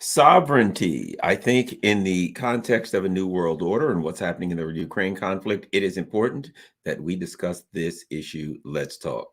Sovereignty. I think in the context of a new world order and what's happening in the Ukraine conflict, it is important that we discuss this issue. Let's talk.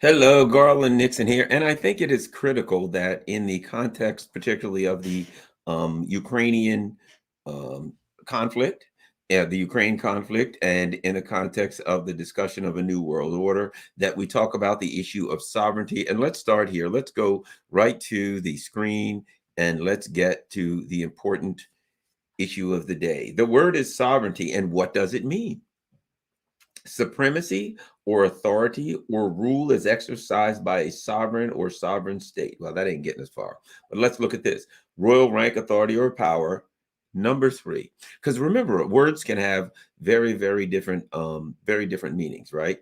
Hello, Garland Nixon here. And I think it is critical that in the context, particularly of the Ukrainian um, conflict, the Ukraine conflict, and in the context of the discussion of a new world order, that we talk about the issue of sovereignty. And let's start here. Let's go right to the screen and let's get to the important issue of the day. The word is sovereignty, and what does it mean? Supremacy or authority or rule is exercised by a sovereign or sovereign state. Well, that ain't getting us far. But let's look at this. Royal rank, authority, or power. Number three. Because remember, words can have very different meanings, right?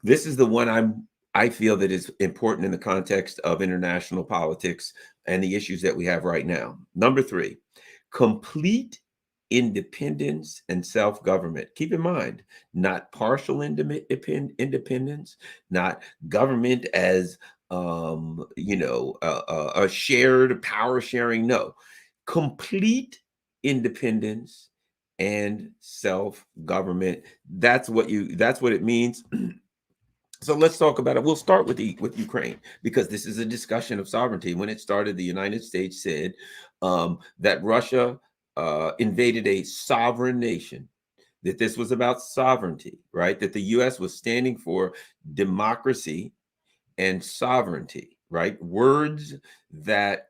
This is the one I feel that is important in the context of international politics and the issues that we have right now. Number three, complete independence and self-government. Keep in mind, not partial independence, not government as a shared power sharing. No, complete independence and self-government. That's what it means. So let's talk about it. We'll start with Ukraine, because this is a discussion of sovereignty. When it started, the United States said that Russia invaded a sovereign nation, that this was about sovereignty, right? That the U.S. was standing for democracy and sovereignty, right? Words that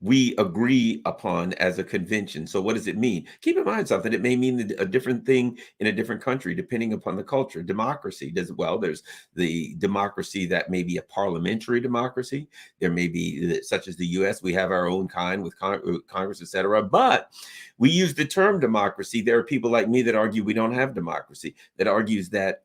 we agree upon as a convention. So what does it mean? Keep in mind something. It may mean a different thing in a different country, depending upon the culture. Democracy does well. There's the democracy that may be a parliamentary democracy. There may be, such as the U.S., we have our own kind with Congress, et cetera. But we use the term democracy. There are people like me that argue we don't have democracy, that argues that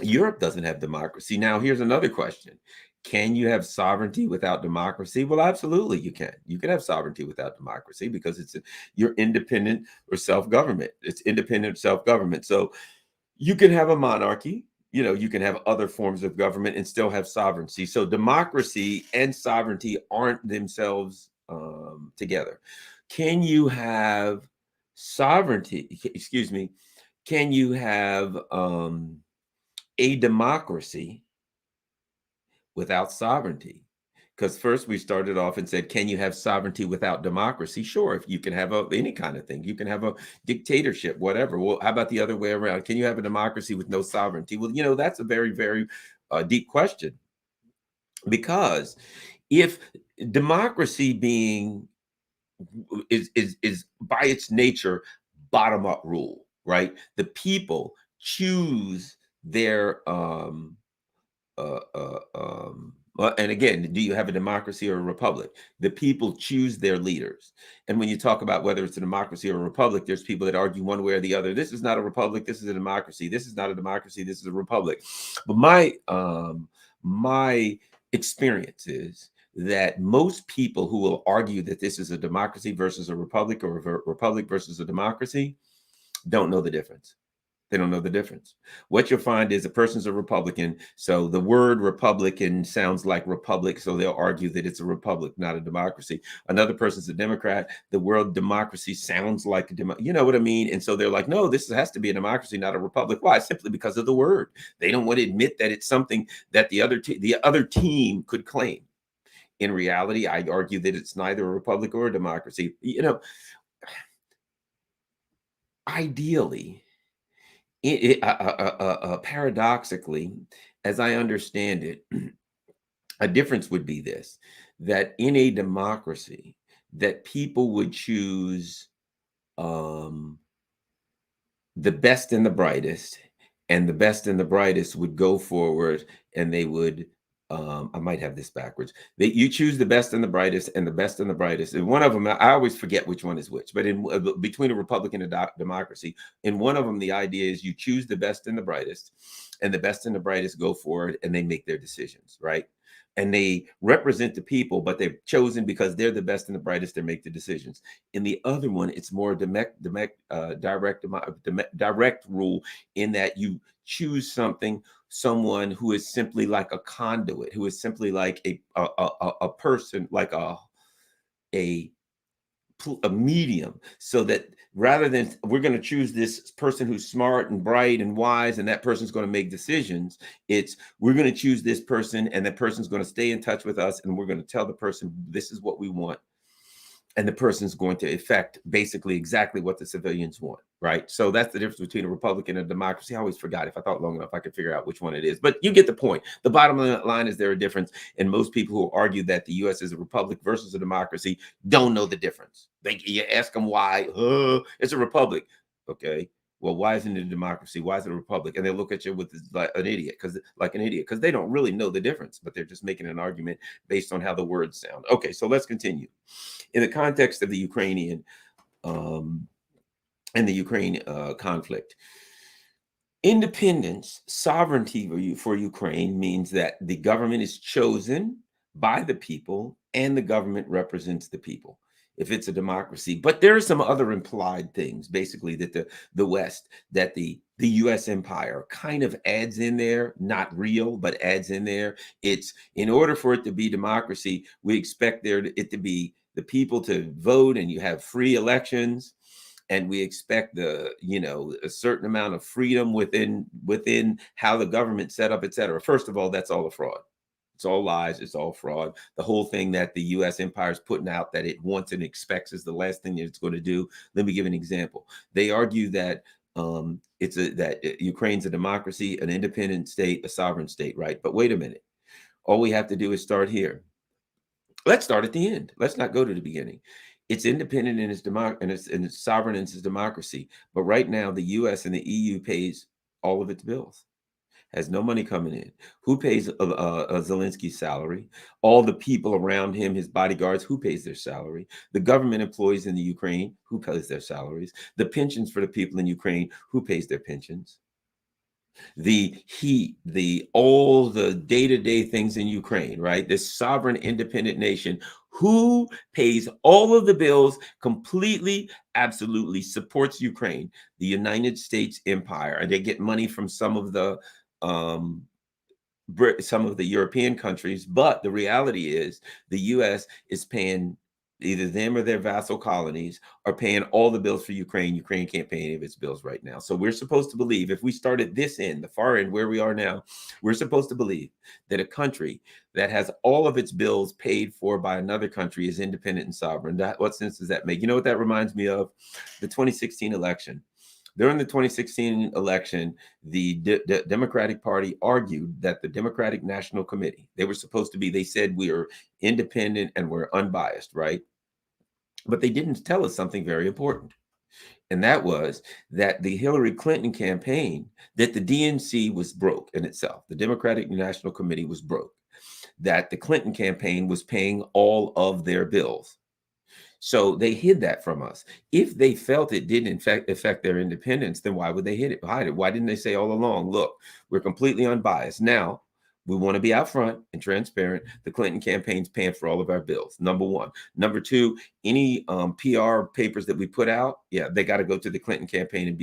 Europe doesn't have democracy. Now, here's another question. Can you have sovereignty without democracy? Well, absolutely, you can. You can have sovereignty without democracy, because you're independent or self-government. It's independent self-government. So you can have a monarchy, you can have other forms of government and still have sovereignty. So democracy and sovereignty aren't themselves together. Can you have sovereignty? Excuse me. Can you have a democracy without sovereignty? Because first we started off and said, can you have sovereignty without democracy? Sure, if you can have any kind of thing. You can have a dictatorship, whatever. Well, how about the other way around? Can you have a democracy with no sovereignty? Well, that's a very deep question. Because if democracy being is by its nature bottom-up rule, right? The people choose their and again, do you have a democracy or a republic? The people choose their leaders. And when you talk about whether it's a democracy or a republic, there's people that argue one way or the other. This is not a republic. This is a democracy. This is not a democracy. This is a republic. But my experience is that most people who will argue that this is a democracy versus a republic, or a republic versus a democracy, don't know the difference. They don't know the difference. What you'll find is a person's a Republican, so the word Republican sounds like republic, so they'll argue that it's a republic, not a democracy. Another person's a Democrat, the word democracy sounds like you know what I mean? And so they're like, no, this has to be a democracy, not a republic. Why? Simply because of the word. They don't want to admit that it's something that the other team could claim. In reality, I argue that it's neither a republic or a democracy. Ideally, paradoxically, as I understand it, a difference would be this: that in a democracy, that people would choose the best and the brightest, and the best and the brightest would go forward, and they would I might have this backwards. That you choose the best and the brightest, and the best and the brightest. And one of them, I always forget which one is which. But in between a republic and a democracy, in one of them, the idea is you choose the best and the brightest, and the best and the brightest go forward, and they make their decisions, right? And they represent the people, but they're chosen because they're the best and the brightest. They make the decisions. In the other one, it's more direct rule, in that you choose someone who is simply like a conduit, who is simply like a person, like a a medium, so that rather than we're going to choose this person who's smart and bright and wise and that person's going to make decisions, it's we're going to choose this person, and that person's going to stay in touch with us, and we're going to tell the person this is what we want, and the person's going to effect basically exactly what the civilians want, right? So that's the difference between a republic and a democracy. I always forgot. If I thought long enough, I could figure out which one it is. But you get the point. The bottom line is there a difference, and most people who argue that the U.S. is a republic versus a democracy don't know the difference. You ask them why. It's a republic. Okay. Well, why isn't it a democracy? Why is it a republic? And they look at you with like an idiot, because they don't really know the difference, but they're just making an argument based on how the words sound. Okay, so let's continue. In the context of the Ukrainian and the Ukraine conflict, independence, sovereignty for Ukraine means that the government is chosen by the people and the government represents the people. If it's a democracy, but there are some other implied things, basically that the West, that the U.S. empire kind of adds in there, not real, but adds in there. It's in order for it to be democracy, we expect it to be the people to vote, and you have free elections, and we expect a certain amount of freedom within how the government set up, et cetera. First of all, that's all a fraud. It's all lies. It's all fraud. The whole thing that the U.S. empire is putting out that it wants and expects is the last thing that it's going to do. Let me give an example. They argue that Ukraine's a democracy, an independent state, a sovereign state, right? But wait a minute. All we have to do is start here. Let's start at the end. Let's not go to the beginning. It's independent in its sovereign and its democracy. But right now, the U.S. and the EU pays all of its bills. Has no money coming in. Who pays Zelensky's salary? All the people around him, his bodyguards, who pays their salary? The government employees in the Ukraine, who pays their salaries? The pensions for the people in Ukraine, who pays their pensions? The heat, all the day-to-day things in Ukraine, right? This sovereign independent nation, who pays all of the bills, completely, absolutely supports Ukraine, the United States empire, and they get money from um, some of the European countries, but the reality is the US is paying, either them or their vassal colonies are paying all the bills for Ukraine. Ukraine can't pay any of its bills right now. So we're supposed to believe, if we start at this end, the far end where we are now, we're supposed to believe that a country that has all of its bills paid for by another country is independent and sovereign. What sense does that make? You know what that reminds me of? The 2016 election. During the 2016 election, the Democratic Party argued that the Democratic National Committee, they said we are independent and we're unbiased, right? But they didn't tell us something very important. And that was that the Hillary Clinton campaign, that the DNC was broke in itself. The Democratic National Committee was broke. That the Clinton campaign was paying all of their bills. So they hid that from us. If they felt it didn't in fact affect their independence, then why would they hide it? Why didn't they say all along, look, we're completely unbiased. Now, we want to be out front and transparent. The Clinton campaign's paying for all of our bills. Number one. Number two, any PR papers that we put out, yeah, they got to go to the Clinton campaign and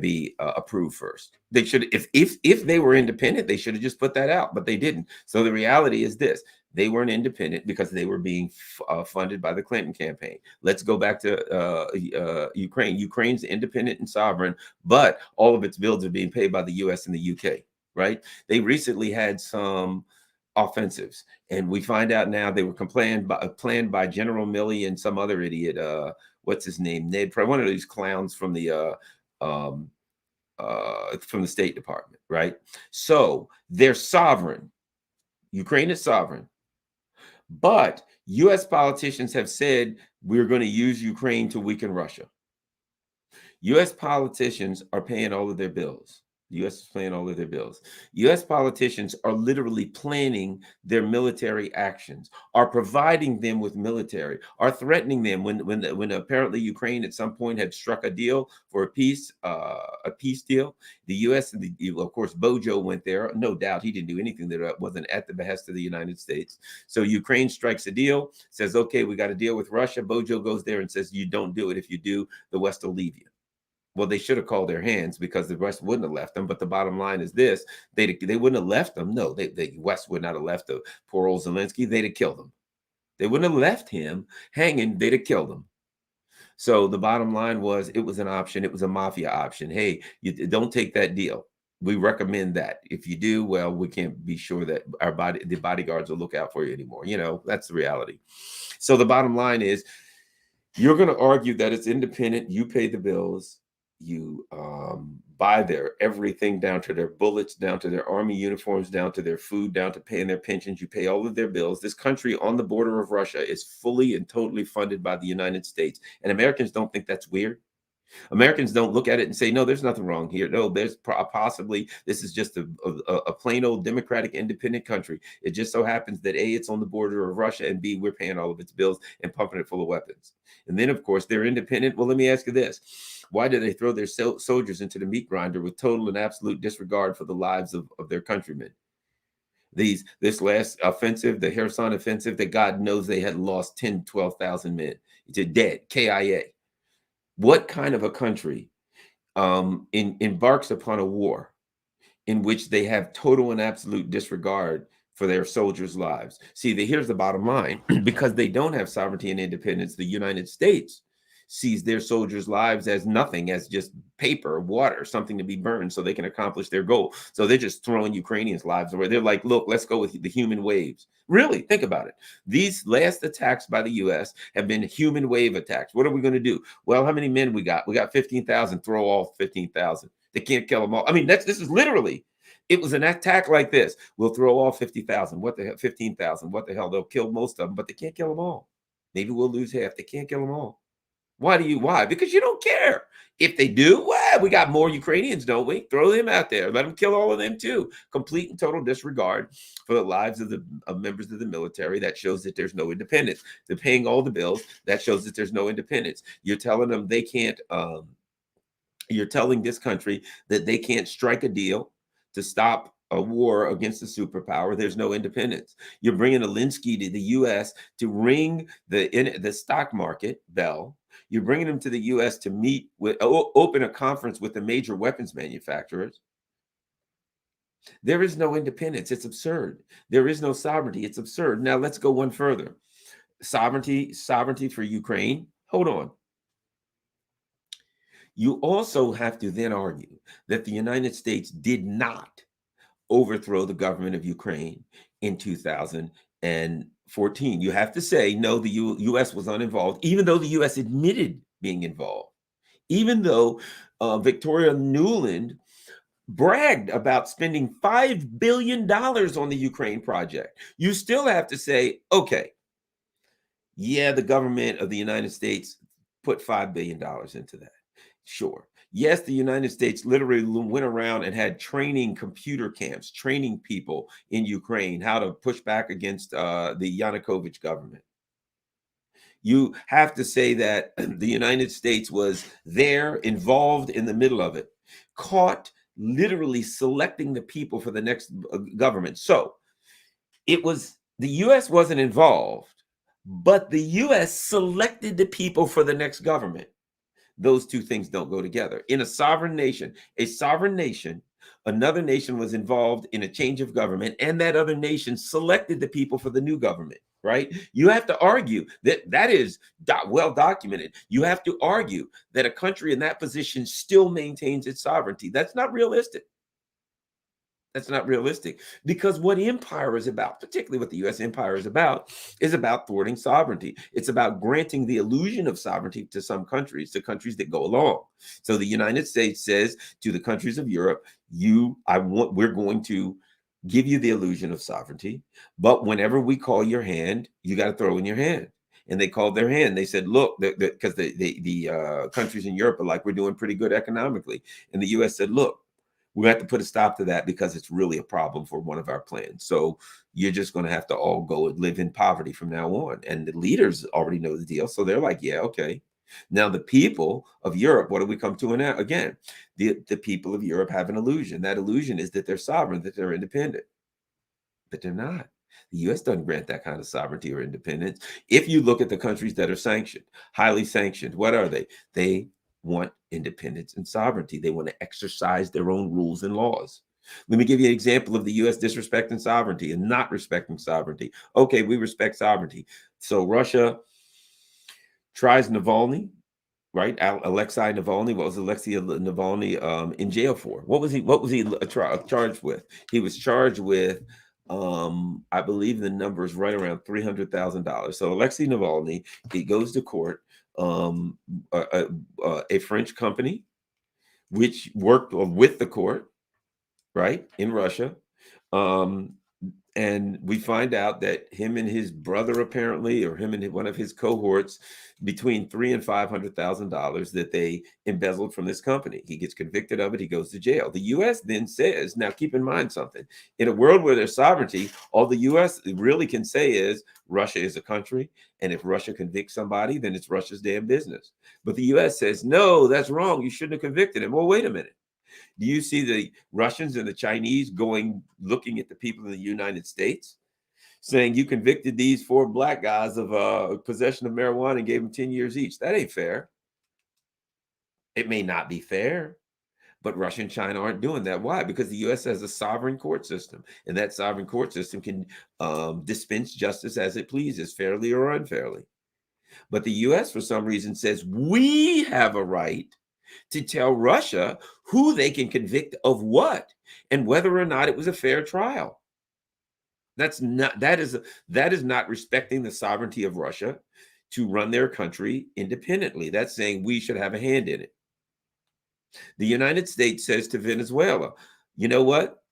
be approved first. They should, if they were independent, they should have just put that out, but they didn't. So the reality is this: they weren't independent because they were being funded by the Clinton campaign. Let's go back to Ukraine. Ukraine's independent and sovereign, but all of its bills are being paid by the U.S. and the U.K. Right? They recently had some offensives, and we find out now they were planned by General Milley and some other idiot. What's his name? Ned, probably one of these clowns from the State Department, right? So they're sovereign. Ukraine is sovereign, but U.S. politicians have said we're going to use Ukraine to weaken Russia. U.S. politicians are paying all of their bills. The U.S. is paying all of their bills. U.S. politicians are literally planning their military actions, are providing them with military, are threatening them when apparently Ukraine at some point had struck a deal for a peace deal. The U.S. and of course Bojo went there. No doubt he didn't do anything that wasn't at the behest of the United States. So Ukraine strikes a deal, says, "Okay, we got a deal with Russia." Bojo goes there and says, "You don't do it. If you do, the West will leave you." Well, they should have called their hands because the West wouldn't have left them. But the bottom line is this: they wouldn't have left them. No, the West would not have left the poor old Zelensky. They'd have killed him. They wouldn't have left him hanging. They'd have killed him. So the bottom line was, it was an option. It was a mafia option. Hey, you don't take that deal. We recommend that. If you do, well, we can't be sure that the bodyguards will look out for you anymore. That's the reality. So the bottom line is, you're going to argue that it's independent. You pay the bills. You buy their everything, down to their bullets, down to their army uniforms, down to their food, down to paying their pensions. You pay all of their bills. This country on the border of Russia is fully and totally funded by the United States. And Americans don't think that's weird. Americans don't look at it and say, no, there's nothing wrong here. No, there's possibly, this is just a plain old democratic independent country. It just so happens that A, it's on the border of Russia, and B, we're paying all of its bills and pumping it full of weapons. And then, of course, they're independent. Well, let me ask you this. Why do they throw their soldiers into the meat grinder with total and absolute disregard for the lives of their countrymen? This last offensive, the Kherson offensive, that God knows they had lost 10, 12,000 men. It's dead, KIA. What kind of a country embarks upon a war in which they have total and absolute disregard for their soldiers' lives? See, here's the bottom line. Because they don't have sovereignty and independence, the United States sees their soldiers' lives as nothing, as just paper, water, something to be burned so they can accomplish their goal. So they're just throwing Ukrainians' lives away. They're like, look, let's go with the human waves. Really, think about it. These last attacks by the U.S. have been human wave attacks. What are we going to do? Well, how many men we got? We got 15,000. Throw all 15,000. They can't kill them all. I mean, this is literally, it was an attack like this. We'll throw all 50,000. What the hell? 15,000. What the hell? They'll kill most of them, but they can't kill them all. Maybe we'll lose half. They can't kill them all. Why? Because you don't care. If they do, well, we got more Ukrainians, don't we? Throw them out there. Let them kill all of them too. Complete and total disregard for the lives of members of the military. That shows that there's no independence. They're paying all the bills. That shows that there's no independence. You're telling them they can't. You're telling this country that they can't strike a deal to stop a war against a superpower. There's no independence. You're bringing Alinsky to the U.S. to ring the stock market bell. You're bringing them to the U.S. to meet with, open a conference with the major weapons manufacturers. There is no independence. It's absurd. There is no sovereignty. It's absurd. Now let's go one further. Sovereignty for Ukraine. Hold on. You also have to then argue that the United States did not overthrow the government of Ukraine in 2014. You have to say, no, the U.S. was uninvolved, even though the U.S. admitted being involved, even though Victoria Nuland bragged about spending $5 billion on the Ukraine project. You still have to say, okay, yeah, the government of the United States put $5 billion into that. Sure. Yes, the United States literally went around and had training computer camps, training people in Ukraine how to push back against the Yanukovych government. You have to say that the United States was there, involved in the middle of it, caught literally selecting the people for the next government. So it was, the U.S. wasn't involved, but the U.S. selected the people for the next government. Those two things don't go together. In a sovereign nation, another nation was involved in a change of government, and that other nation selected the people for the new government, right? You have to argue that is well documented. You have to argue that a country in that position still maintains its sovereignty. That's not realistic. That's not realistic, because what empire is about, particularly what the U.S. empire is about thwarting sovereignty. It's about granting the illusion of sovereignty to some countries, to countries that go along. So the United States says to the countries of Europe, we're going to give you the illusion of sovereignty, but whenever we call your hand, you got to throw in your hand. And they called their hand. They said, look, because the countries in Europe are like, we're doing pretty good economically. And the U.S. said, look, We have to put a stop to that because it's really a problem for one of our plans. So you're just going to have to all go and live in poverty from now on. And the leaders already know the deal. So they're like, yeah, okay. Now the people of Europe, what do we come to again? The people of Europe have an illusion. That illusion is that they're sovereign, that they're independent, but they're not. The US doesn't grant that kind of sovereignty or independence. If you look at the countries that are sanctioned, highly sanctioned, what are they? They want independence and sovereignty. They want to exercise their own rules and laws. Let me give you an example of the US disrespecting sovereignty and not respecting sovereignty. Okay, we respect sovereignty. So Russia tries Navalny, right? Alexei Navalny. What was Alexei Navalny in jail for? What was he? What was he charged with? He was charged with, I believe the number is right around $300,000. So Alexei Navalny, he goes to court. A French company which worked with the court, right, in Russia. And we find out that him and his brother, apparently, or him and one of his cohorts, between $300,000 and $500,000 that they embezzled from this company. He gets convicted of it. He goes to jail. The U.S. then says, now keep in mind something. In a world where there's sovereignty, all the U.S. really can say is Russia is a country, and if Russia convicts somebody, then it's Russia's damn business. But the U.S. says, no, that's wrong. You shouldn't have convicted him. Well, wait a minute. Do you see the Russians and the Chinese looking at the people in the United States, saying you convicted these 4 black guys of possession of marijuana and gave them 10 years each? That ain't fair. It may not be fair, but Russia and China aren't doing that. Why? Because the U.S. has a sovereign court system, and that sovereign court system can dispense justice as it pleases, fairly or unfairly. But the U.S., for some reason, says we have a right to tell Russia who they can convict of what and whether or not it was a fair trial. That is not respecting the sovereignty of Russia to run their country independently. That's saying we should have a hand in it. The United States says to Venezuela, you know what?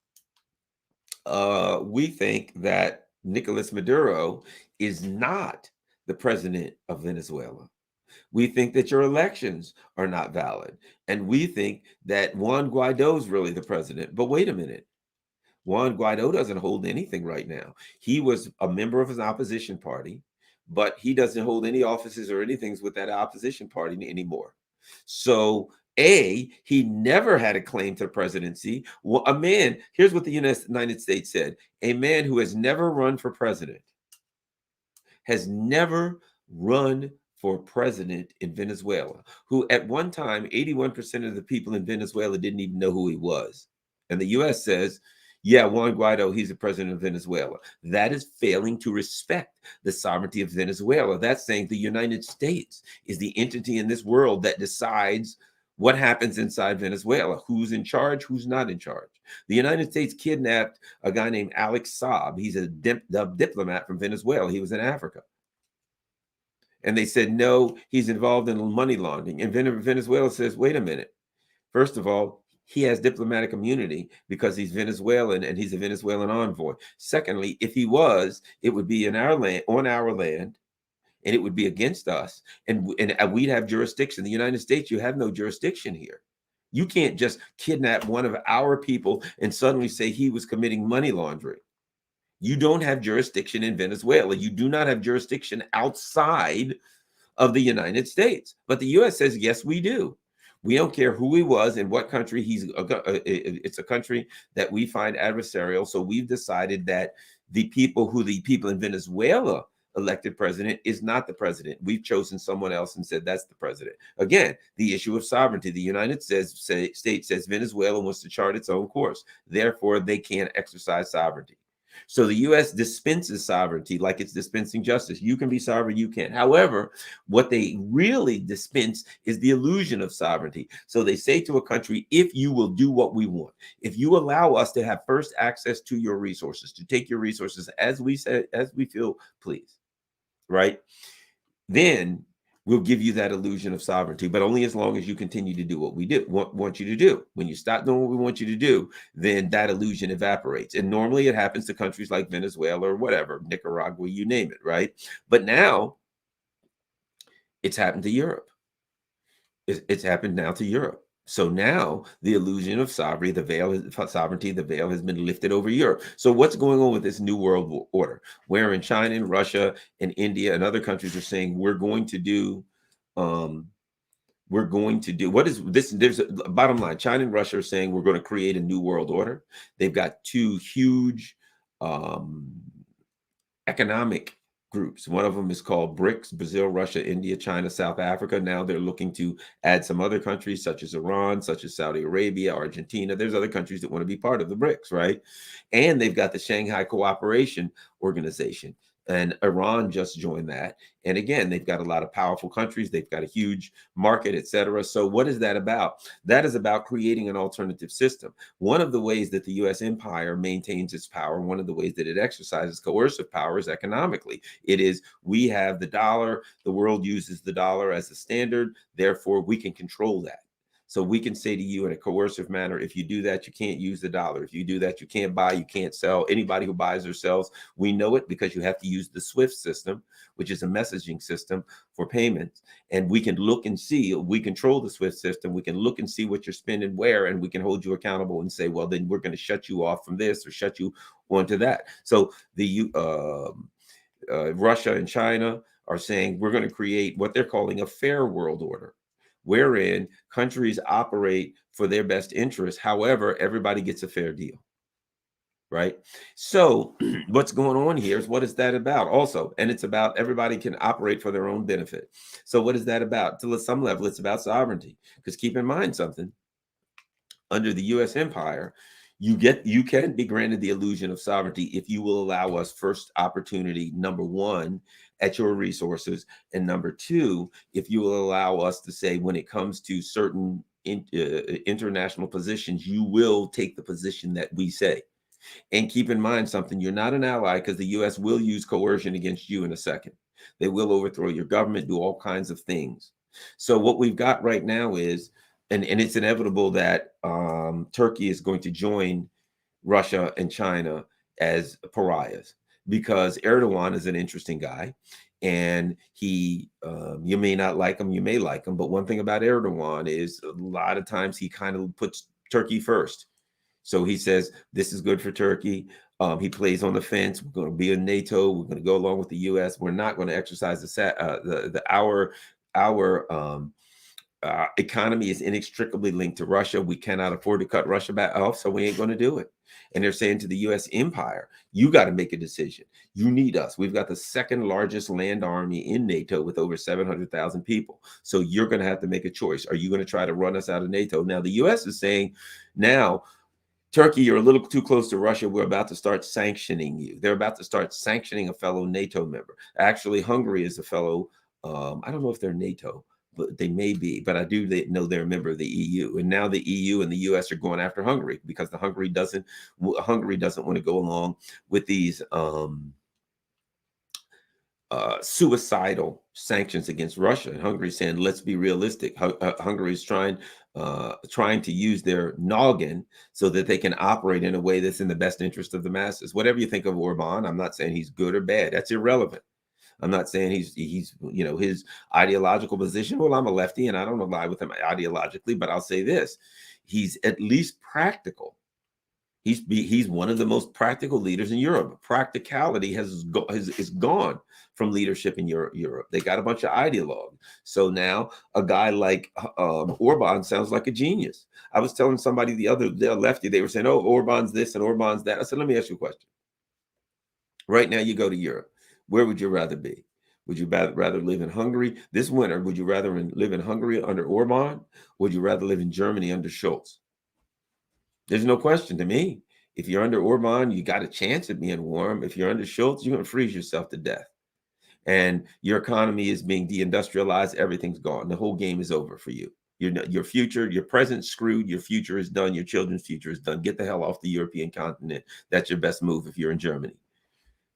We think that Nicolas Maduro is not the president of Venezuela. We think that your elections are not valid. And we think that Juan Guaido is really the president. But wait a minute. Juan Guaido doesn't hold anything right now. He was a member of an opposition party, but he doesn't hold any offices or anything with that opposition party anymore. So, he never had a claim to the presidency. Well, here's what the United States said. A man who has never run for president has never run for president in Venezuela, who at one time, 81% of the people in Venezuela didn't even know who he was. And the US says, yeah, Juan Guaido, he's the president of Venezuela. That is failing to respect the sovereignty of Venezuela. That's saying the United States is the entity in this world that decides what happens inside Venezuela, who's in charge, who's not in charge. The United States kidnapped a guy named Alex Saab. He's a diplomat from Venezuela. He was in Africa. And they said, no, he's involved in money laundering. And Venezuela says, wait a minute. First of all, he has diplomatic immunity because he's Venezuelan and he's a Venezuelan envoy. Secondly, if he was, it would be in our land, on our land, and it would be against us. And we'd have jurisdiction. The United States, you have no jurisdiction here. You can't just kidnap one of our people and suddenly say he was committing money laundering. You don't have jurisdiction in Venezuela. You do not have jurisdiction outside of the United States. But the U.S. says, yes, we do. We don't care who he was and what country it's a country that we find adversarial. So we've decided that the people in Venezuela elected president is not the president. We've chosen someone else and said that's the president. Again, the issue of sovereignty. The United States says Venezuela wants to chart its own course. Therefore, they can't exercise sovereignty. So the U.S. dispenses sovereignty like it's dispensing justice. You can be sovereign, you can't. However, what they really dispense is the illusion of sovereignty. So they say to a country, if you will do what we want, if you allow us to have first access to your resources, to take your resources as we feel please, right? Then we'll give you that illusion of sovereignty, but only as long as you continue to do what we want you to do. When you stop doing what we want you to do, then that illusion evaporates. And normally it happens to countries like Venezuela or whatever, Nicaragua, you name it, right? But now it's happened to Europe. It's happened now to Europe. So now the illusion of sovereignty, the veil has been lifted over Europe. So what's going on with this new world order, wherein China and Russia and India and other countries are saying um, we're going to do what is this? There's a bottom line. China and Russia are saying we're going to create a new world order. They've got two huge um, economic groups. One of them is called BRICS: Brazil, Russia, India, China, South Africa. Now they're looking to add some other countries, such as Iran, such as Saudi Arabia, Argentina. There's other countries that want to be part of the BRICS, right? And they've got the Shanghai Cooperation Organization. And Iran just joined that. And again, they've got a lot of powerful countries. They've got a huge market, et cetera. So what is that about? That is about creating an alternative system. One of the ways that the U.S. empire maintains its power, one of the ways that it exercises coercive power is economically. It is, we have the dollar, the world uses the dollar as a standard, therefore we can control that. So we can say to you in a coercive manner, if you do that, you can't use the dollar. If you do that, you can't buy, you can't sell. Anybody who buys or sells, we know it because you have to use the SWIFT system, which is a messaging system for payments. And we can look and see, we control the SWIFT system. We can look and see what you're spending where, and we can hold you accountable and say, well, then we're going to shut you off from this or shut you onto that. So the Russia and China are saying we're going to create what they're calling a fair world order, wherein countries operate for their best interest. However, everybody gets a fair deal, right? So what's going on here is, what is that about also? And it's about everybody can operate for their own benefit. So what is that about? To some level, it's about sovereignty. Because keep in mind something, under the U.S. empire, you can be granted the illusion of sovereignty if you will allow us first opportunity, number one, at your resources, and number two, if you will allow us to say, when it comes to certain international positions, you will take the position that we say. And keep in mind something, you're not an ally, because the US will use coercion against you in a second. They will overthrow your government, do all kinds of things. So what we've got right now is, and it's inevitable that Turkey is going to join Russia and China as pariahs, because Erdogan is an interesting guy. And he, you may not like him, you may like him, but one thing about Erdogan is a lot of times he kind of puts Turkey first. So he says, this is good for Turkey. He plays on the fence. We're going to be in NATO. We're going to go along with the U.S. We're not going to exercise our economy is inextricably linked to Russia. We cannot afford to cut Russia back off, so we ain't going to do it. And they're saying to the U.S. empire, you got to make a decision. You need us. We've got the second largest land army in NATO with over 700,000 people. So you're going to have to make a choice. Are you going to try to run us out of NATO? Now, the U.S. is saying, now, Turkey, you're a little too close to Russia. We're about to start sanctioning you. They're about to start sanctioning a fellow NATO member. Actually, Hungary is a fellow, I don't know if they're NATO, but they may be, but I do know they're a member of the EU. And now the EU and the US are going after Hungary because Hungary doesn't want to go along with these suicidal sanctions against Russia. And Hungary saying, let's be realistic. Hungary is trying to use their noggin so that they can operate in a way that's in the best interest of the masses. Whatever you think of Orban, I'm not saying he's good or bad. That's irrelevant. I'm not saying he's his ideological position. Well, I'm a lefty and I don't ally with him ideologically, but I'll say this: he's at least practical. He's one of the most practical leaders in Europe. Practicality is gone from leadership in Europe. They got a bunch of ideologues. So now a guy like Orban sounds like a genius. I was telling somebody the lefty, they were saying, oh, Orban's this and Orban's that. I said, let me ask you a question. Right now, you go to Europe. Where would you rather be? Would you rather live in Hungary this winter? Would you rather live in Hungary under Orban? Would you rather live in Germany under Schultz? There's no question to me. If you're under Orban, you got a chance at being warm. If you're under Schultz, you're going to freeze yourself to death. And your economy is being deindustrialized. Everything's gone. The whole game is over for you. Your future, your present screwed. Your future is done. Your children's future is done. Get the hell off the European continent. That's your best move if you're in Germany.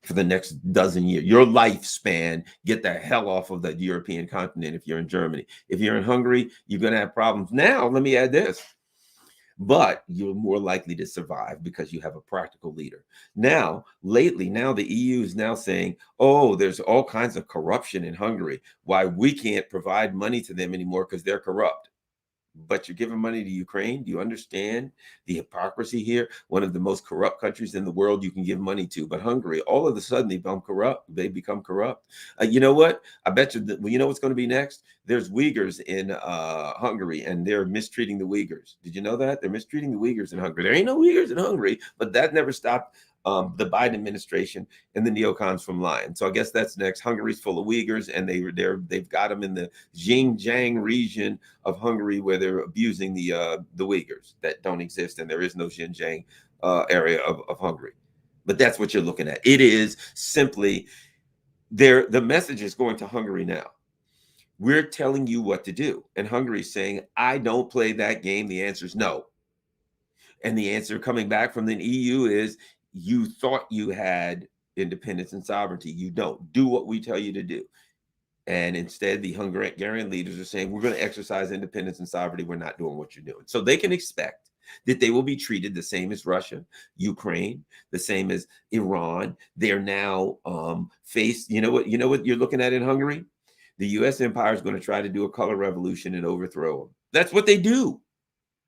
For the next dozen years, your lifespan, get the hell off of the European continent if you're in Germany. If you're in Hungary, you're going to have problems. Now, let me add this. But you're more likely to survive because you have a practical leader. Now, lately, the EU is now saying, oh, there's all kinds of corruption in Hungary. Why we can't provide money to them anymore because they're corrupt. but you're giving money to Ukraine. Do you understand the hypocrisy here? One of the most corrupt countries in the world you can give money to, but Hungary, all of a sudden they become corrupt. They become corrupt. You know what? I bet you that, well, you know what's going to be next? There's Uyghurs in Hungary, and they're mistreating the Uyghurs. Did you know that? They're mistreating the Uyghurs in Hungary. There ain't no Uyghurs in Hungary, but that never stopped the Biden administration and the neocons from lying. So I guess that's next. Hungary's full of Uyghurs, and they've got them in the Xinjiang region of Hungary where they're abusing the Uyghurs that don't exist, and there is no Xinjiang area of Hungary. But that's what you're looking at. It is simply there. The message is going to Hungary now. We're telling you what to do, and Hungary's saying, "I don't play that game." The answer is no, and the answer coming back from the EU is, "You thought you had independence and sovereignty. You don't. Do what we tell you to do." And instead, the Hungarian leaders are saying, we're going to exercise independence and sovereignty. We're not doing what you're doing. So they can expect that they will be treated the same as Russia, Ukraine, the same as Iran. They're now faced, you know what you're looking at in Hungary? The US empire is going to try to do a color revolution and overthrow them. That's what they do.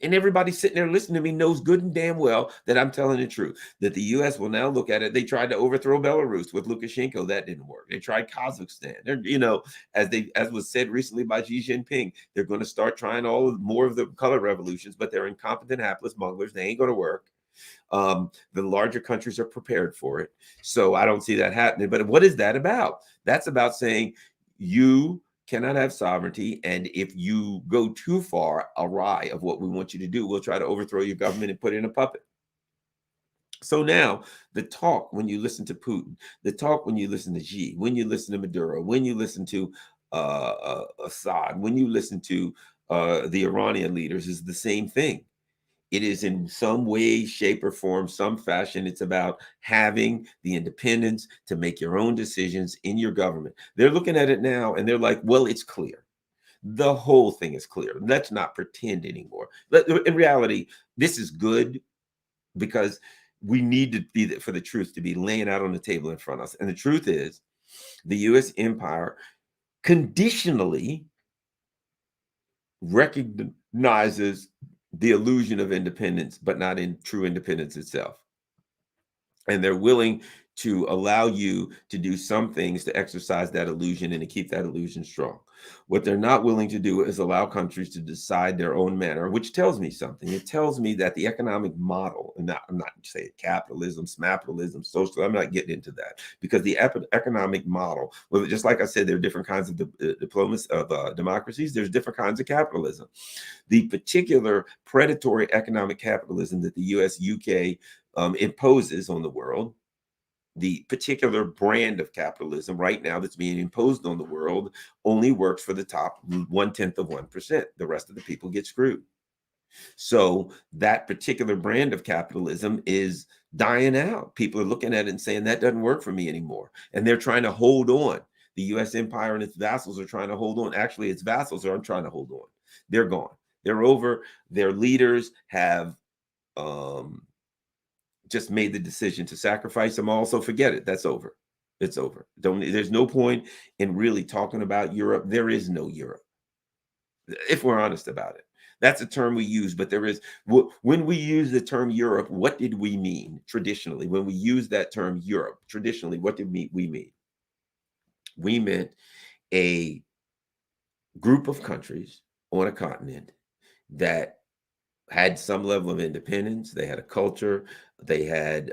And everybody sitting there listening to me knows good and damn well that I'm telling the truth, that the U.S. will now look at it. They tried to overthrow Belarus with Lukashenko. That didn't work. They tried Kazakhstan. As was said recently by Xi Jinping, they're going to start trying more of the color revolutions, but they're incompetent, hapless smugglers. They ain't going to work. The larger countries are prepared for it. So I don't see that happening. But what is that about? That's about saying you cannot have sovereignty, and if you go too far awry of what we want you to do, we'll try to overthrow your government and put in a puppet. So now the talk when you listen to Putin, the talk when you listen to Xi, when you listen to Maduro, when you listen to Assad, when you listen to the Iranian leaders, is the same thing. It is in some way, shape, or form, some fashion. It's about having the independence to make your own decisions in your government. They're looking at it now and they're like, well, it's clear. The whole thing is clear. Let's not pretend anymore. But in reality, this is good because we need to be for the truth to be laying out on the table in front of us. And the truth is, the U.S. empire conditionally recognizes the illusion of independence, but not in true independence itself. And they're willing to allow you to do some things to exercise that illusion and to keep that illusion strong. What they're not willing to do is allow countries to decide their own manner, which tells me something. It tells me that the economic model, and I'm not saying capitalism, smapitalism, social, I'm not getting into that, because the economic model, well, just like I said, there are different kinds of democracies, there's different kinds of capitalism. The particular predatory economic capitalism that the US, UK imposes on the world, the particular brand of capitalism right now that's being imposed on the world, only works for the top 0.1%. The rest of the people get screwed. So that particular brand of capitalism is dying out. People are looking at it and saying that doesn't work for me anymore. And they're trying to hold on. The US empire and its vassals are trying to hold on. Actually, its vassals aren't trying to hold on. They're gone. They're over. Their leaders have just made the decision to sacrifice them all. So forget it. That's over. It's over. There's no point in really talking about Europe. There is no Europe, if we're honest about it. That's a term we use, but there is, when we use the term Europe, what did we mean traditionally? When we use that term Europe, traditionally, what did we mean? We meant a group of countries on a continent that had some level of independence. They had a culture. They had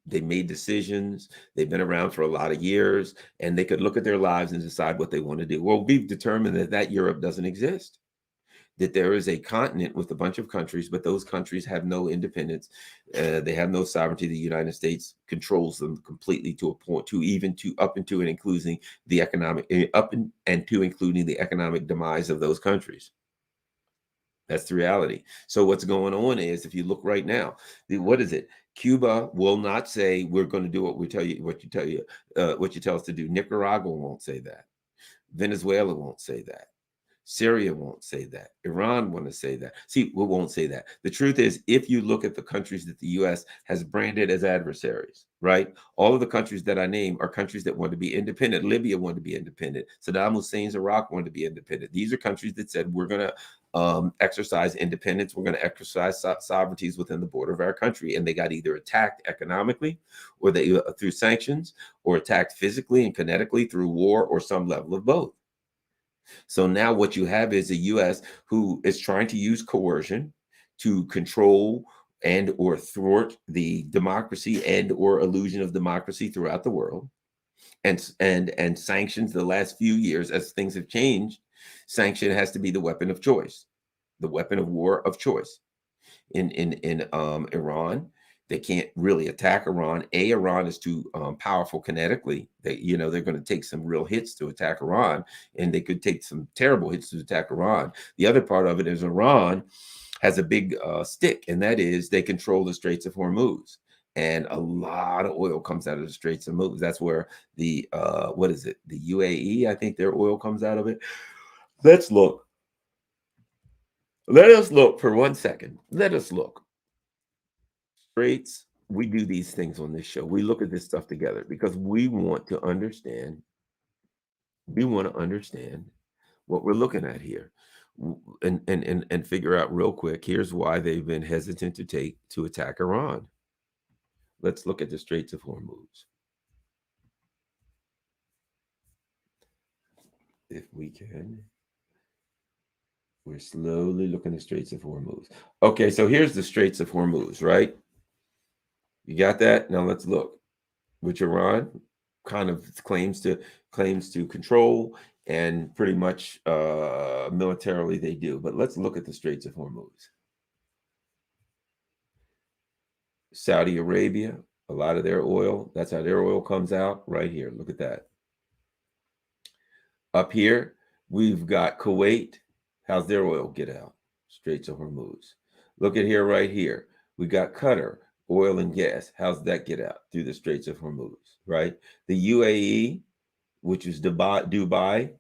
they made decisions. They've been around for a lot of years, and they could look at their lives and decide what they want to do. Well, we've determined that Europe doesn't exist. That there is a continent with a bunch of countries, but those countries have no independence. They have no sovereignty. The United States controls them completely to a point, up into and including the economic including the economic demise of those countries. That's the reality. So what's going on is, if you look right now, what is it? Cuba will not say we're going to do what you tell us to do. Nicaragua won't say that. Venezuela won't say that. Syria won't say that. Iran won't say that. See, we won't say that. The truth is, if you look at the countries that the U.S. has branded as adversaries, right? All of the countries that I name are countries that want to be independent. Libya wanted to be independent. Saddam Hussein's Iraq wanted to be independent. These are countries that said, we're going to exercise independence. We're going to exercise sovereignties within the border of our country. And they got either attacked economically, or they through sanctions, or attacked physically and kinetically through war, or some level of both. So now what you have is a U.S. who is trying to use coercion to control and or thwart the democracy and or illusion of democracy throughout the world, and sanctions the last few years, as things have changed, sanction has to be the weapon of choice, the weapon of war of choice. In Iran, they can't really attack Iran. Iran is too powerful kinetically. They're going to take some real hits to attack Iran, and they could take some terrible hits to attack Iran. The other part of it is Iran has a big stick, and that is they control the Straits of Hormuz. And a lot of oil comes out of the Straits of Hormuz. That's where the what is it? The UAE, I think their oil comes out of it. Let's look. Let us look for 1 second. Let us look. Straits, we do these things on this show. We look at this stuff together because we want to understand. We want to understand what we're looking at here, and figure out real quick. Here's why they've been hesitant to attack Iran. Let's look at the Straits of Hormuz. If we can. We're slowly looking at the Straits of Hormuz. Okay, so here's the Straits of Hormuz, right? You got that? Now let's look. Which Iran kind of claims to control, and pretty much militarily they do. But let's look at the Straits of Hormuz. Saudi Arabia, a lot of their oil, that's how their oil comes out right here. Look at that. Up here, we've got Kuwait. How's their oil get out? Straits of Hormuz. Look at here, right here. We got Qatar, oil and gas. How's that get out? Through the Straits of Hormuz, right? The UAE, which is Dubai,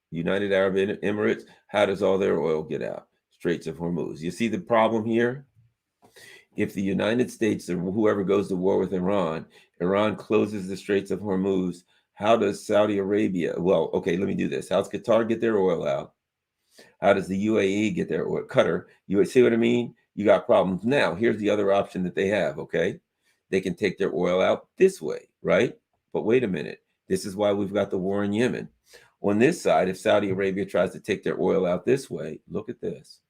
United Arab Emirates, how does all their oil get out? Straits of Hormuz. You see the problem here? If the United States or whoever goes to war with Iran, Iran closes the Straits of Hormuz, how does Saudi Arabia, well, okay, let me do this. How's Qatar get their oil out? How does the UAE get their oil? Qatar, you see what I mean? You got problems. Now, here's the other option that they have, okay? They can take their oil out this way, right? But wait a minute. This is why we've got the war in Yemen. On this side, if Saudi Arabia tries to take their oil out this way, look at this.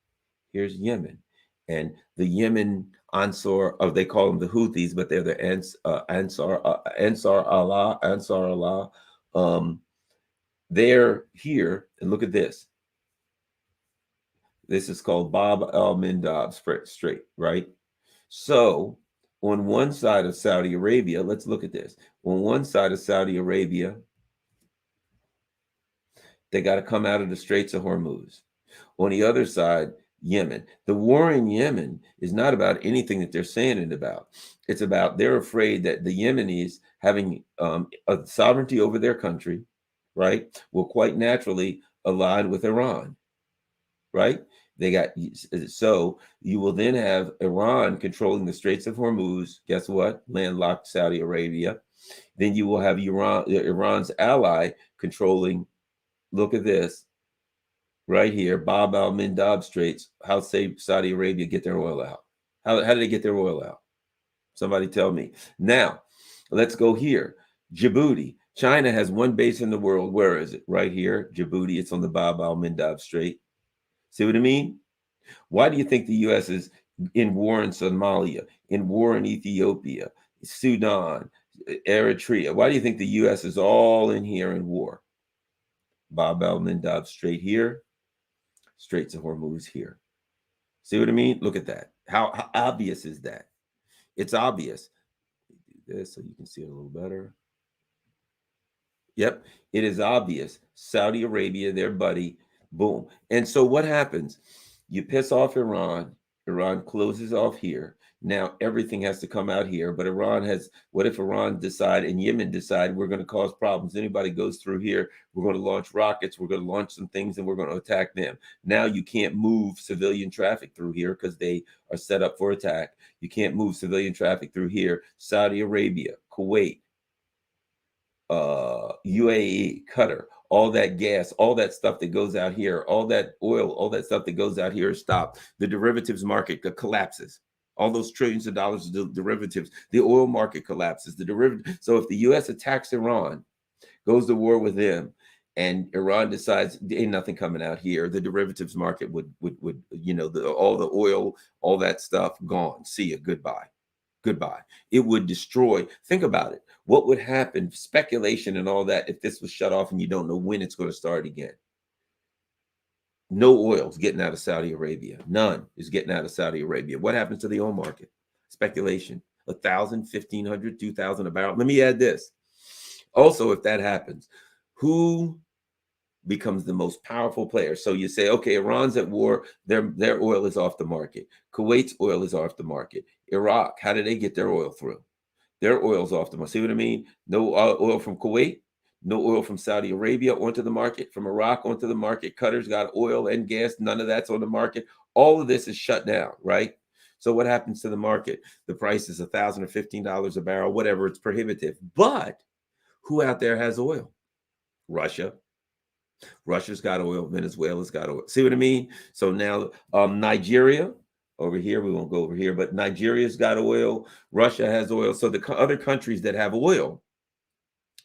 Here's Yemen. And the Yemen Ansar, they call them the Houthis, but they're the Ansar Allah. They're here, and look at this. This is called Bab al-Mandab Strait, right? So on one side of Saudi Arabia, let's look at this. On one side of Saudi Arabia, they got to come out of the Straits of Hormuz. On the other side, Yemen. The war in Yemen is not about anything that they're saying it about. It's about they're afraid that the Yemenis having a sovereignty over their country, right, will quite naturally align with Iran, right? So you will then have Iran controlling the Straits of Hormuz. Guess what? Landlocked Saudi Arabia. Then you will have Iran's ally controlling. Look at this. Right here, Bab al-Mandab Straits. How Saudi Arabia get their oil out? How do they get their oil out? Somebody tell me. Now, let's go here. Djibouti. China has one base in the world. Where is it? Right here, Djibouti. It's on the Bab al-Mandab Strait. See what I mean? Why do you think the U.S. is in war in Somalia, in war in Ethiopia, Sudan, Eritrea? Why do you think the U.S. is all in here in war? Bab al-Mandab Strait here. Straits of Hormuz here. See what I mean? Look at that. How obvious is that? It's obvious. Do this so you can see it a little better. Yep, it is obvious. Saudi Arabia, their buddy, boom. And so what happens? You piss off Iran. Iran closes off here. Now everything has to come out here. But Iran has, what if Iran decide and Yemen decide we're going to cause problems? Anybody goes through here, we're going to launch rockets, we're going to launch some things, and we're going to attack them. Now you can't move civilian traffic through here because they are set up for attack. You can't move civilian traffic through here. Saudi Arabia, Kuwait, UAE, Qatar, all that gas, all that stuff that goes out here, all that oil, all that stuff that goes out here is stopped. The derivatives market collapses. All those trillions of dollars of derivatives, the oil market collapses. The derivative. So if the U.S. attacks Iran, goes to war with them, and Iran decides ain't nothing coming out here, the derivatives market would all the oil, all that stuff gone. See you, goodbye. Goodbye. It would destroy. Think about it. What would happen? Speculation and all that if this was shut off and you don't know when it's going to start again. No oil is getting out of Saudi Arabia. None is getting out of Saudi Arabia. What happens to the oil market? Speculation. 1,000, 1,500, 2,000 a barrel. Let me add this. Also, if that happens, who becomes the most powerful player? So you say, okay, Iran's at war, their oil is off the market. Kuwait's oil is off the market. Iraq, how do they get their oil through? Their oil's off the market. See what I mean? No oil from Kuwait, no oil from Saudi Arabia onto the market, from Iraq onto the market. Qatar's got oil and gas, none of that's on the market. All of this is shut down, right? So what happens to the market? The price is $1,000 or $15 a barrel, whatever, it's prohibitive. But who out there has oil? Russia. Russia's got oil. Venezuela's got oil. See what I mean? So now Nigeria over here, we won't go over here, but Nigeria's got oil. Russia has oil. So the other countries that have oil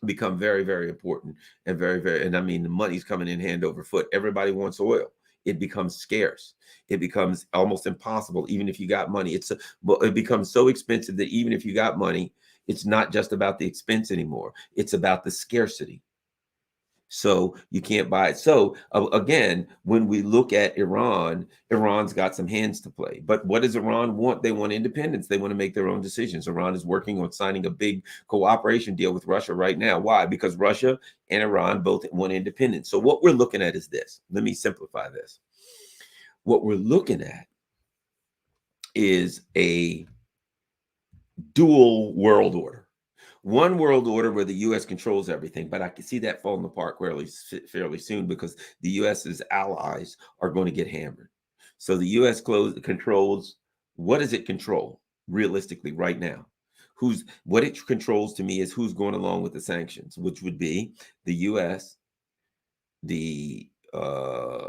become very, very important and very, very, and I mean, the money's coming in hand over foot. Everybody wants oil. It becomes scarce. It becomes almost impossible, even if you got money. It becomes so expensive that even if you got money, it's not just about the expense anymore. It's about the scarcity. So you can't buy it. So again, when we look at Iran, Iran's got some hands to play. But what does Iran want? They want independence. They want to make their own decisions. Iran is working on signing a big cooperation deal with Russia right now. Why? Because Russia and Iran both want independence. So what we're looking at is this. Let me simplify this. What we're looking at is a dual world order. One world order where the U.S. controls everything, but I can see that falling apart fairly soon because the U.S.'s allies are going to get hammered. So the U.S. controls, what does it control realistically right now? What it controls to me is who's going along with the sanctions, which would be the U.S., the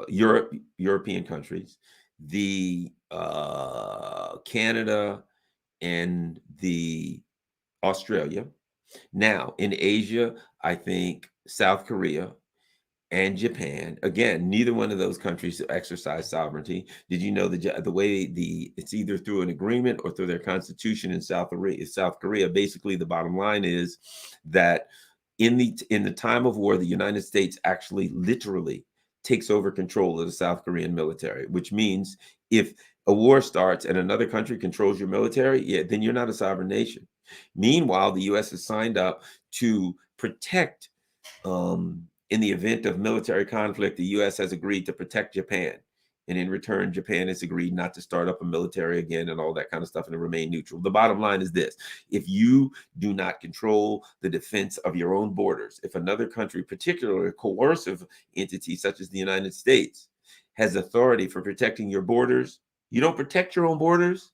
European countries, the Canada, and the Australia. Now, in Asia, I think South Korea and Japan. Again, neither one of those countries exercise sovereignty. Did you know the way it's either through an agreement or through their constitution in South Korea? Basically, the bottom line is that in the time of war, the United States actually literally takes over control of the South Korean military, which means if a war starts and another country controls your military, then you're not a sovereign nation. Meanwhile, the U.S. has signed up to protect, in the event of military conflict, the U.S. has agreed to protect Japan. And in return, Japan has agreed not to start up a military again and all that kind of stuff and to remain neutral. The bottom line is this. If you do not control the defense of your own borders, if another country, particularly a coercive entity such as the United States, has authority for protecting your borders, you don't protect your own borders,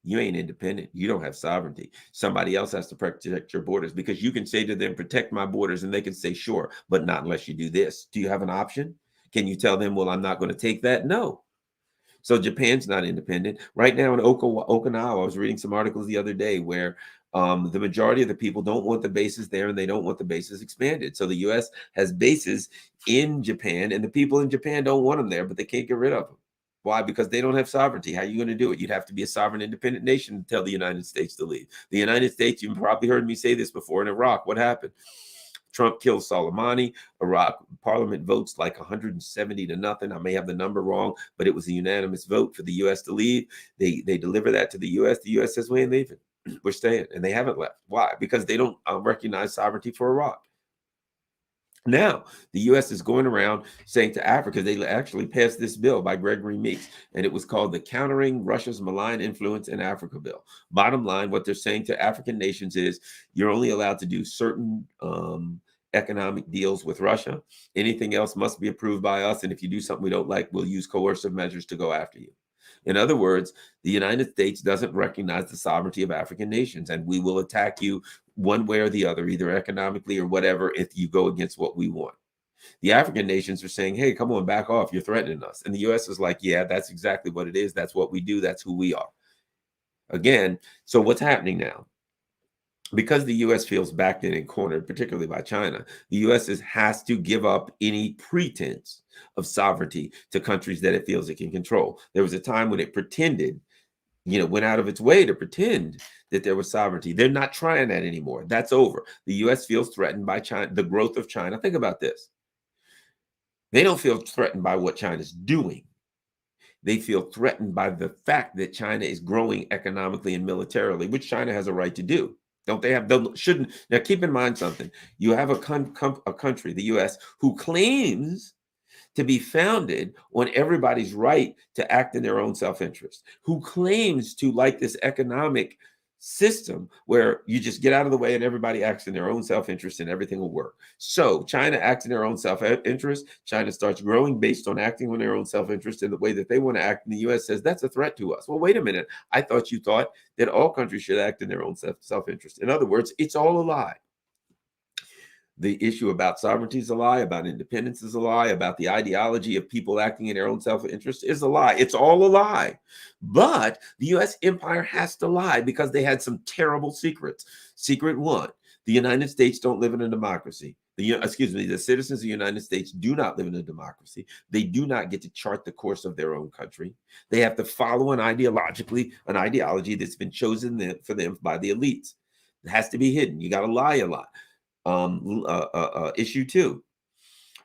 you ain't independent. You don't have sovereignty. Somebody else has to protect your borders because you can say to them, protect my borders, and they can say, sure, but not unless you do this. Do you have an option? Can you tell them, well, I'm not going to take that? No. So Japan's not independent. Right now in Okinawa, I was reading some articles the other day where the majority of the people don't want the bases there and they don't want the bases expanded. So the U.S. has bases in Japan and the people in Japan don't want them there, but they can't get rid of them. Why? Because they don't have sovereignty. How are you going to do it? You'd have to be a sovereign, independent nation to tell the United States to leave. The United States, you've probably heard me say this before, in Iraq, what happened? Trump kills Soleimani. Iraq parliament votes like 170 to nothing. I may have the number wrong, but it was a unanimous vote for the U.S. to leave. They deliver that to the U.S. The U.S. says, we ain't leaving. We're staying. And they haven't left. Why? Because they don't recognize sovereignty for Iraq. Now, the U.S. is going around saying to Africa, they actually passed this bill by Gregory Meeks, and it was called the Countering Russia's Malign Influence in Africa bill. Bottom line, what they're saying to African nations is you're only allowed to do certain economic deals with Russia. Anything else must be approved by us, and if you do something we don't like, we'll use coercive measures to go after you. In other words, the United States doesn't recognize the sovereignty of African nations, and we will attack you one way or the other, either economically or whatever, if you go against what we want. The African nations are saying, hey, come on, back off. You're threatening us. And the US is like, yeah, that's exactly what it is. That's what we do. That's who we are. Again, so what's happening now? Because the US feels backed in and cornered, particularly by China, the US has to give up any pretense of sovereignty to countries that it feels it can control. There was a time when it pretended, went out of its way to pretend that there was sovereignty. They're not trying that anymore. That's over. The US feels threatened by China, the growth of China. Think about this. They don't feel threatened by what China's doing. They feel threatened by the fact that China is growing economically and militarily, which China has a right to do. Don't they have, shouldn't, now keep in mind something. You have a country, the US, who claims to be founded on everybody's right to act in their own self-interest, who claims to like this economic system where you just get out of the way and everybody acts in their own self-interest and everything will work. So China acts in their own self-interest. China starts growing based on acting on their own self-interest in the way that they want to act. And the US says, that's a threat to us. Well, wait a minute. I thought you thought that all countries should act in their own self-interest. In other words, it's all a lie. The issue about sovereignty is a lie, about independence is a lie, about the ideology of people acting in their own self-interest is a lie. It's all a lie. But the US empire has to lie because they had some terrible secrets. Secret one, the United States don't live in a democracy. The citizens of the United States do not live in a democracy. They do not get to chart the course of their own country. They have to follow an ideology that's been chosen for them by the elites. It has to be hidden. You got to lie a lot. Issue two,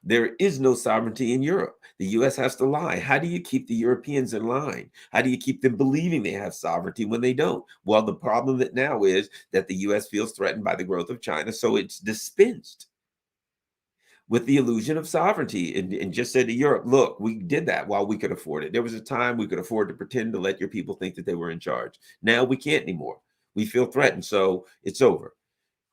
there is no sovereignty in Europe. The US has to lie. How do you keep the Europeans in line? How do you keep them believing they have sovereignty when they don't? Well, the problem that now is that the US feels threatened by the growth of China, so it's dispensed with the illusion of sovereignty and just said to Europe, look, we did that while we could afford it. There was a time we could afford to pretend to let your people think that they were in charge. Now we can't anymore. We feel threatened, so it's over.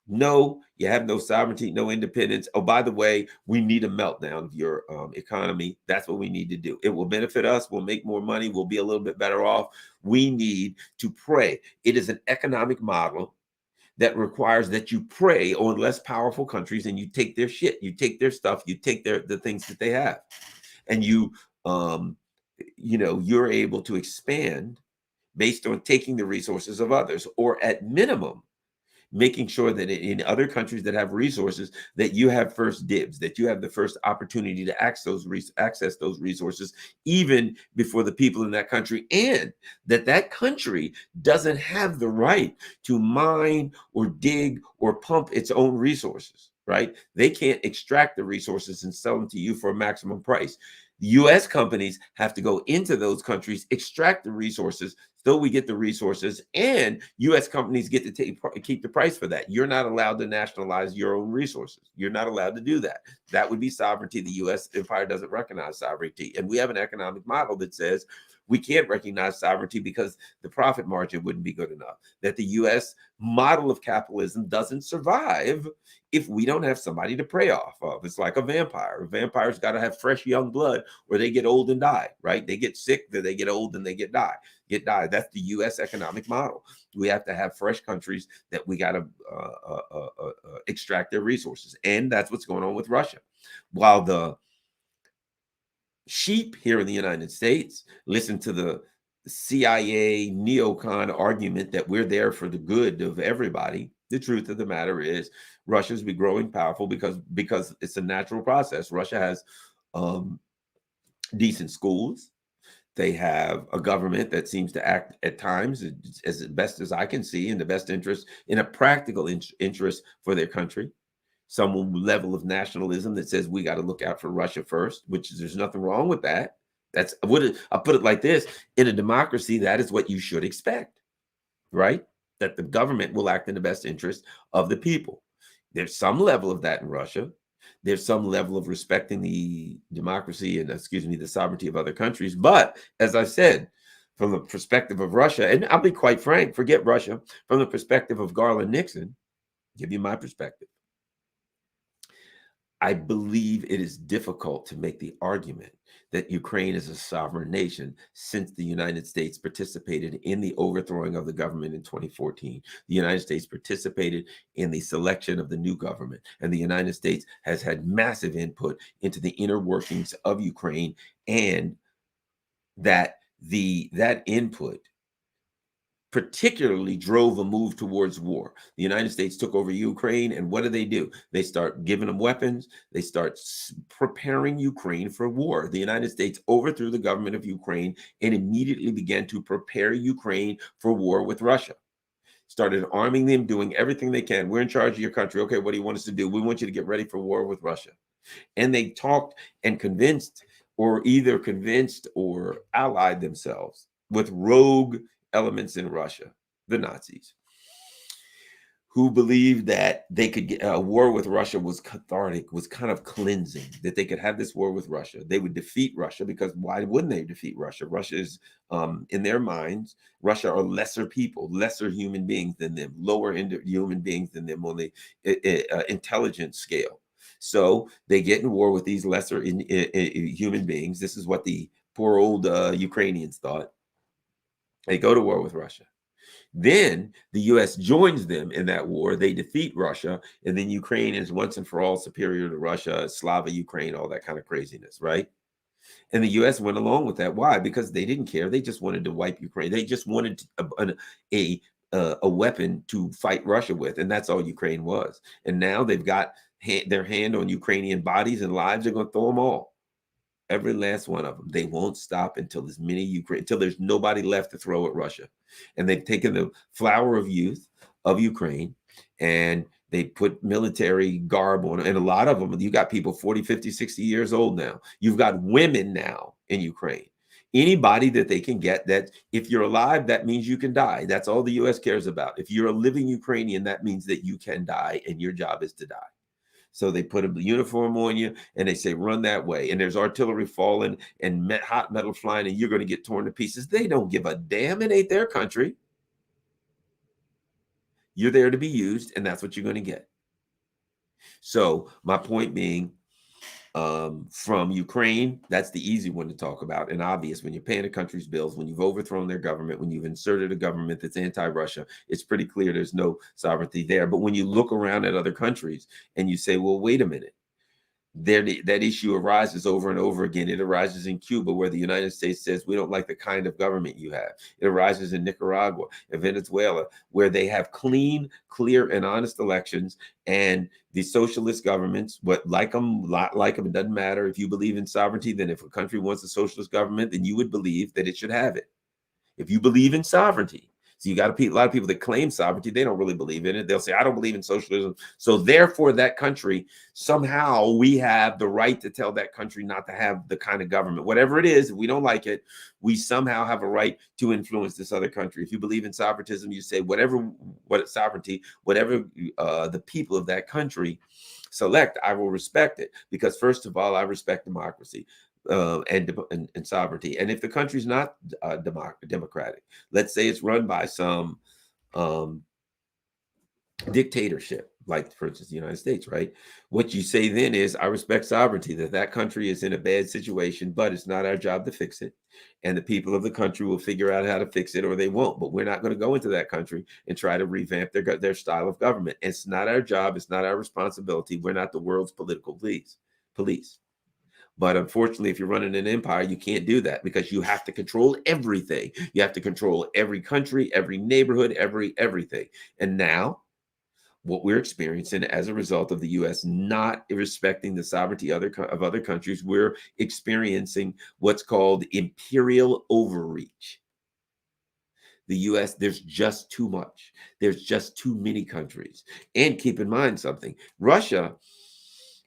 No, you have no sovereignty, no independence. Oh, by the way, we need a meltdown of your economy. That's what we need to do. It will benefit us. We'll make more money. We'll be a little bit better off. We need to prey. It is an economic model that requires that you prey on less powerful countries and you take their shit, you take their stuff, you take the things that they have, and you're able to expand based on taking the resources of others, or at minimum, making sure that in other countries that have resources, that you have first dibs, that you have the first opportunity to access those resources, even before the people in that country, and that country doesn't have the right to mine or dig or pump its own resources, right? They can't extract the resources and sell them to you for a maximum price. US companies have to go into those countries, extract the resources, so we get the resources, and US companies get to keep the price for that. You're not allowed to nationalize your own resources. You're not allowed to do that. That would be sovereignty. The US empire doesn't recognize sovereignty. And we have an economic model that says we can't recognize sovereignty because the profit margin wouldn't be good enough. That the US model of capitalism doesn't survive if we don't have somebody to prey off of. It's like a vampire. A vampire's got to have fresh young blood or they get old and die, right? They get sick, then they get old, and they get die. That's the US economic model. We have to have fresh countries that we got to extract their resources. And that's what's going on with Russia. While the sheep here in the United States listen to the CIA neocon argument that we're there for the good of everybody, the truth of the matter is Russia's been growing powerful because it's a natural process. Russia has decent schools. They have a government that seems to act at times, as best as I can see, in the best interest, in a practical interest for their country. Some level of nationalism that says we got to look out for Russia first, which there's nothing wrong with that. I'll put it like this: in a democracy, that is what you should expect, right? That the government will act in the best interest of the people. There's some level of that in Russia. There's some level of respecting the democracy and, the sovereignty of other countries. But as I said, from the perspective of Russia, and I'll be quite frank, forget Russia, from the perspective of Garland Nixon, give you my perspective. I believe it is difficult to make the argument that Ukraine is a sovereign nation since the United States participated in the overthrowing of the government in 2014. The United States participated in the selection of the new government, and the United States has had massive input into the inner workings of Ukraine, and that input particularly drove a move towards war. The United States took over Ukraine, and what do? They start giving them weapons. They start preparing Ukraine for war. The United States overthrew the government of Ukraine and immediately began to prepare Ukraine for war with Russia. Started arming them, doing everything they can. We're in charge of your country. Okay, what do you want us to do? We want you to get ready for war with Russia. And they talked and convinced, or either convinced or allied themselves with rogue elements in Russia, the Nazis, who believed that they could get a war with Russia was cathartic, was kind of cleansing, that they could have this war with Russia. They would defeat Russia, because why wouldn't they defeat Russia? Russia is, in their minds, Russia are lesser people, lesser human beings than them, lower human beings than them on the intelligence scale. So they get in war with these lesser human beings. This is what the poor old Ukrainians thought. They go to war with Russia. Then the U.S. joins them in that war. They defeat Russia, and then Ukraine is once and for all superior to Russia, Slava Ukraine, all that kind of craziness, right? And the U.S. went along with that. Why? Because they didn't care. They just wanted to wipe Ukraine. They just wanted a weapon to fight Russia with, and that's all Ukraine was. And now they've got their hand on Ukrainian bodies and lives. They're going to throw them all. Every last one of them. They won't stop until until there's nobody left to throw at Russia. And they've taken the flower of youth of Ukraine, and they put military garb on it. And a lot of them, you got people 40, 50, 60 years old now. You've got women now in Ukraine. Anybody that they can get, that if you're alive, that means you can die. That's all the U.S. cares about. If you're a living Ukrainian, that means that you can die, and your job is to die. So they put a uniform on you and they say, run that way. And there's artillery falling and hot metal flying, and you're going to get torn to pieces. They don't give a damn. It ain't their country. You're there to be used, and that's what you're going to get. So my point being, from Ukraine, that's the easy one to talk about and obvious. When you're paying a country's bills, when you've overthrown their government, when you've inserted a government that's anti-Russia, it's pretty clear there's no sovereignty there. But when you look around at other countries and you say, well, wait a minute, that issue arises over and over again. It arises in Cuba, where the United States says we don't like the kind of government you have. It arises in Nicaragua and Venezuela, where they have clean, clear, and honest elections. And the socialist governments, like them, it doesn't matter. If you believe in sovereignty, then if a country wants a socialist government, then you would believe that it should have it. If you believe in sovereignty. So you got a lot of people that claim sovereignty. They don't really believe in it. They'll say, I don't believe in socialism. So therefore, that country, somehow we have the right to tell that country not to have the kind of government. Whatever it is, if we don't like it, we somehow have a right to influence this other country. If you believe in sovereignty, you say whatever the people of that country select, I will respect it. Because first of all, I respect democracy. And sovereignty. And if the country's not democratic, let's say it's run by some dictatorship, like for instance the United States, right? What you say then is, I respect sovereignty, that country is in a bad situation, but it's not our job to fix it, and the people of the country will figure out how to fix it, or they won't. But we're not going to go into that country and try to revamp their style of government. It's not our job. It's not our responsibility. We're not the world's political police. But unfortunately, if you're running an empire, you can't do that, because you have to control everything. You have to control every country, every neighborhood, everything. And now what we're experiencing as a result of the U.S. not respecting the sovereignty of other countries, we're experiencing what's called Imperial Overreach. The U.S., there's just too much. There's just too many countries. And keep in mind something, Russia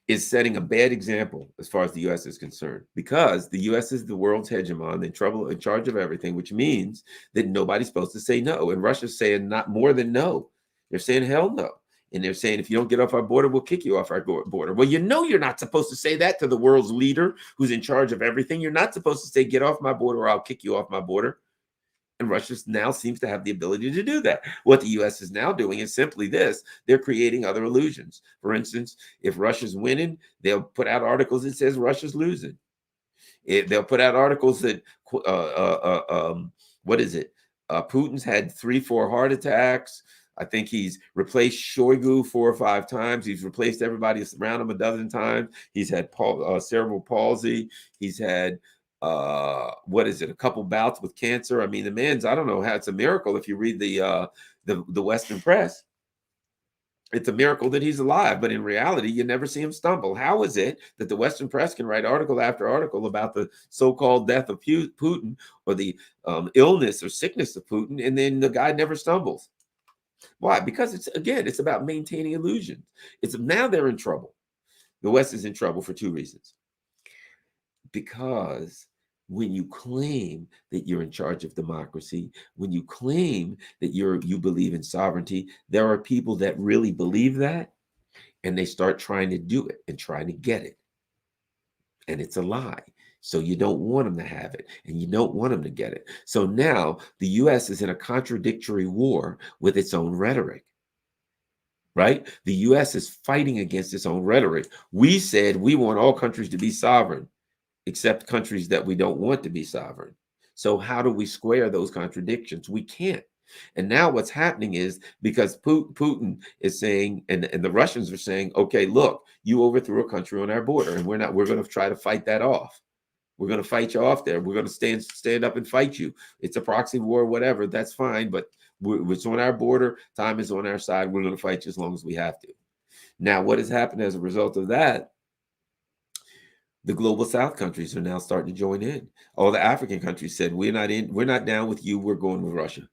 is setting a bad example as far as the U.S. is concerned, because the U.S. is the world's hegemon, in charge of everything, which means that nobody's supposed to say no. And Russia's saying not more than no. They're saying hell no. And they're saying, if you don't get off our border, we'll kick you off our border. Well, you're not supposed to say that to the world's leader who's in charge of everything. You're not supposed to say, get off my border or I'll kick you off my border. And Russia now seems to have the ability to do that. What the US is now doing is simply this: they're creating other illusions. For instance, if Russia's winning, they'll put out articles that says Russia's losing. They'll put out articles that, what is it? Putin's had 3, 4 heart attacks. I think he's replaced Shoigu 4 or 5 times. He's replaced everybody around him a dozen times. He's had cerebral palsy. He's had what is it? A couple bouts with cancer. I mean, the man's, I don't know how, it's a miracle if you read the Western press. It's a miracle that he's alive, but in reality, you never see him stumble. How is it that the Western press can write article after article about the so-called death of Putin or the illness or sickness of Putin, and then the guy never stumbles? Why? Because it's about maintaining illusions. It's now they're in trouble. The West is in trouble for 2 reasons. Because when you claim that you're in charge of democracy, when you claim that you believe in sovereignty, there are people that really believe that, and they start trying to do it and trying to get it. And it's a lie. So you don't want them to have it, and you don't want them to get it. So now the US is in a contradictory war with its own rhetoric. Right? The US is fighting against its own rhetoric. We said we want all countries to be sovereign, except countries that we don't want to be sovereign. So how do we square those contradictions? We can't. And now what's happening is, because Putin is saying, and the Russians are saying, okay, look, you overthrew a country on our border, and we're going to try to fight that off. We're going to fight you off there. We're going to stand up and fight you. It's a proxy war, whatever. That's fine. But it's on our border. Time is on our side. We're going to fight you as long as we have to. Now, what has happened as a result of that? The global South countries are now starting to join in. All the African countries said, we're not down with you, we're going with Russia.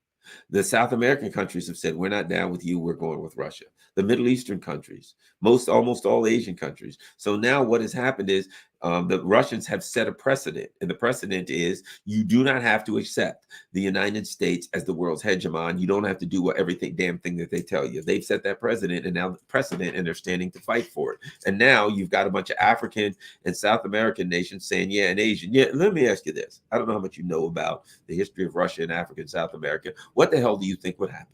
The South American countries have said, we're not down with you, we're going with Russia. The Middle Eastern countries, almost all Asian countries. So now what has happened is the Russians have set a precedent, and the precedent is you do not have to accept the United States as the world's hegemon. You don't have to do everything damn thing that they tell you. They've set that precedent, and they're standing to fight for it. And now you've got a bunch of African and South American nations saying, yeah, and Asian. Yeah, let me ask you this. I don't know how much you know about the history of Russia and Africa and South America. What the hell do you think would happen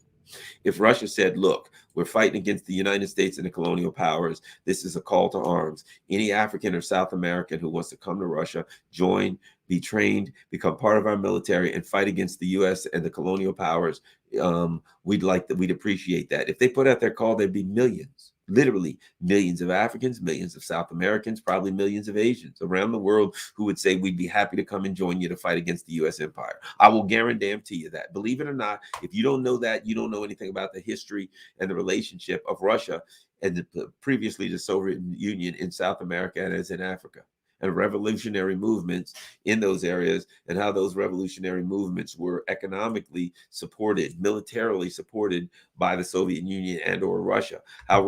if Russia said, look, we're fighting against the United States and the colonial powers. This is a call to arms. Any African or South American who wants to come to Russia, join, be trained, become part of our military, and fight against the U.S. and the colonial powers, we'd appreciate that. If they put out their call, there'd be millions, literally millions of Africans, millions of South Americans, probably millions of Asians around the world who would say, we'd be happy to come and join you to fight against the U.S. empire. I will guarantee you that. Believe it or not, if you don't know that, you don't know anything about the history and the relationship of Russia and previously the Soviet Union in South America and as in Africa, and revolutionary movements in those areas, and how those revolutionary movements were economically supported, militarily supported by the Soviet Union and or Russia. How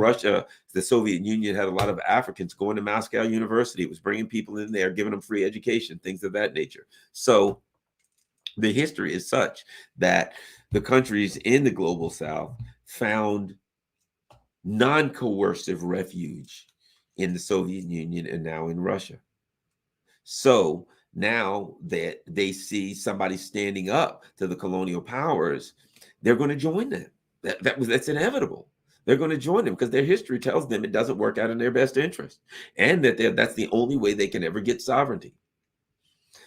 the Soviet Union had a lot of Africans going to Moscow University. It was bringing people in there, giving them free education, things of that nature. So the history is such that the countries in the global South found non-coercive refuge in the Soviet Union and now in Russia. So now that they see somebody standing up to the colonial powers, they're going to join them. That's inevitable. They're going to join them because their history tells them it doesn't work out in their best interest, and that's the only way they can ever get sovereignty.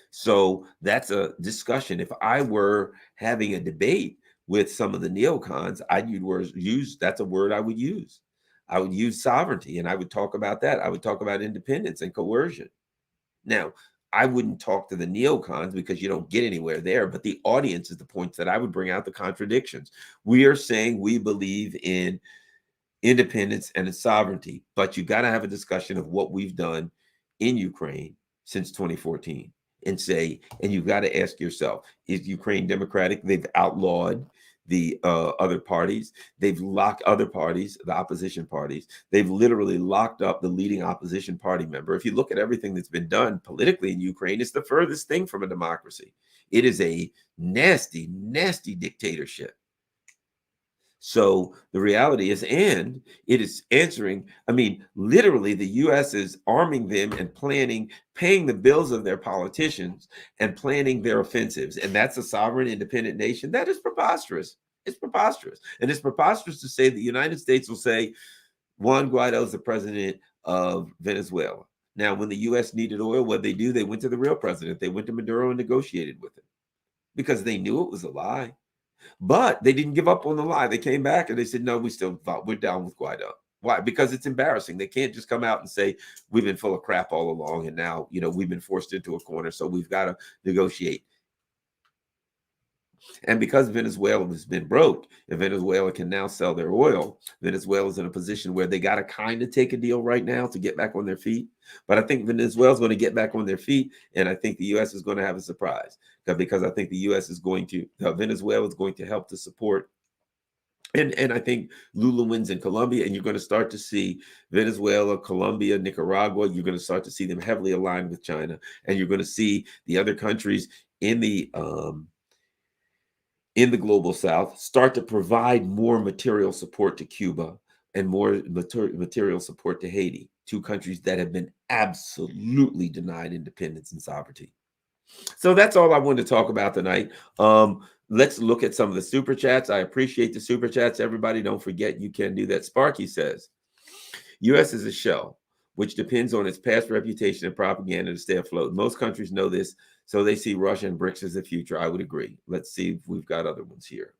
So that's a discussion. If I were having a debate with some of the neocons, that's a word I would use. I would use sovereignty, and I would talk about that. I would talk about independence and coercion. Now, I wouldn't talk to the neocons because you don't get anywhere there, but the audience is the points that I would bring out the contradictions. We are saying we believe in independence and in sovereignty, but you got to have a discussion of what we've done in Ukraine since 2014 and you've got to ask yourself, is Ukraine democratic? They've outlawed the other parties. They've locked other parties, the opposition parties. They've literally locked up the leading opposition party member. If you look at everything that's been done politically in Ukraine, it's the furthest thing from a democracy. It is a nasty, nasty dictatorship. So the reality is, and it is answering, I mean, literally, the US is arming them and planning, paying the bills of their politicians and planning their offensives. And that's a sovereign, independent nation. That is preposterous. It's preposterous. And it's preposterous to say the United States will say, Juan Guaido is the president of Venezuela. Now, when the US needed oil, what they do? They went to the real president. They went to Maduro and negotiated with him because they knew it was a lie. But they didn't give up on the lie. They came back and they said, no, we're down with Guaido. Why? Because it's embarrassing. They can't just come out and say, we've been full of crap all along. And now, we've been forced into a corner. So we've got to negotiate. And because Venezuela has been broke and Venezuela can now sell their oil, Venezuela's in a position where they got to kind of take a deal right now to get back on their feet. But I think Venezuela's going to get back on their feet. And I think the U.S. is going to have a surprise because I think the U.S. is Venezuela is going to help to support. And I think Lula wins in Colombia, and you're going to start to see Venezuela, Colombia, Nicaragua. You're going to start to see them heavily aligned with China. And you're going to see the other countries in the global south start to provide more material support to Cuba and more material support to Haiti, two countries that have been absolutely denied independence and sovereignty. So that's all I wanted to talk about tonight. Let's look at some of the super chats. I appreciate the super chats, everybody. Don't forget you can do that. Sparky says, U.S. is a shell, which depends on its past reputation and propaganda to stay afloat. Most countries know this, so they see Russia and BRICS as the future. I would agree. Let's see if we've got other ones here.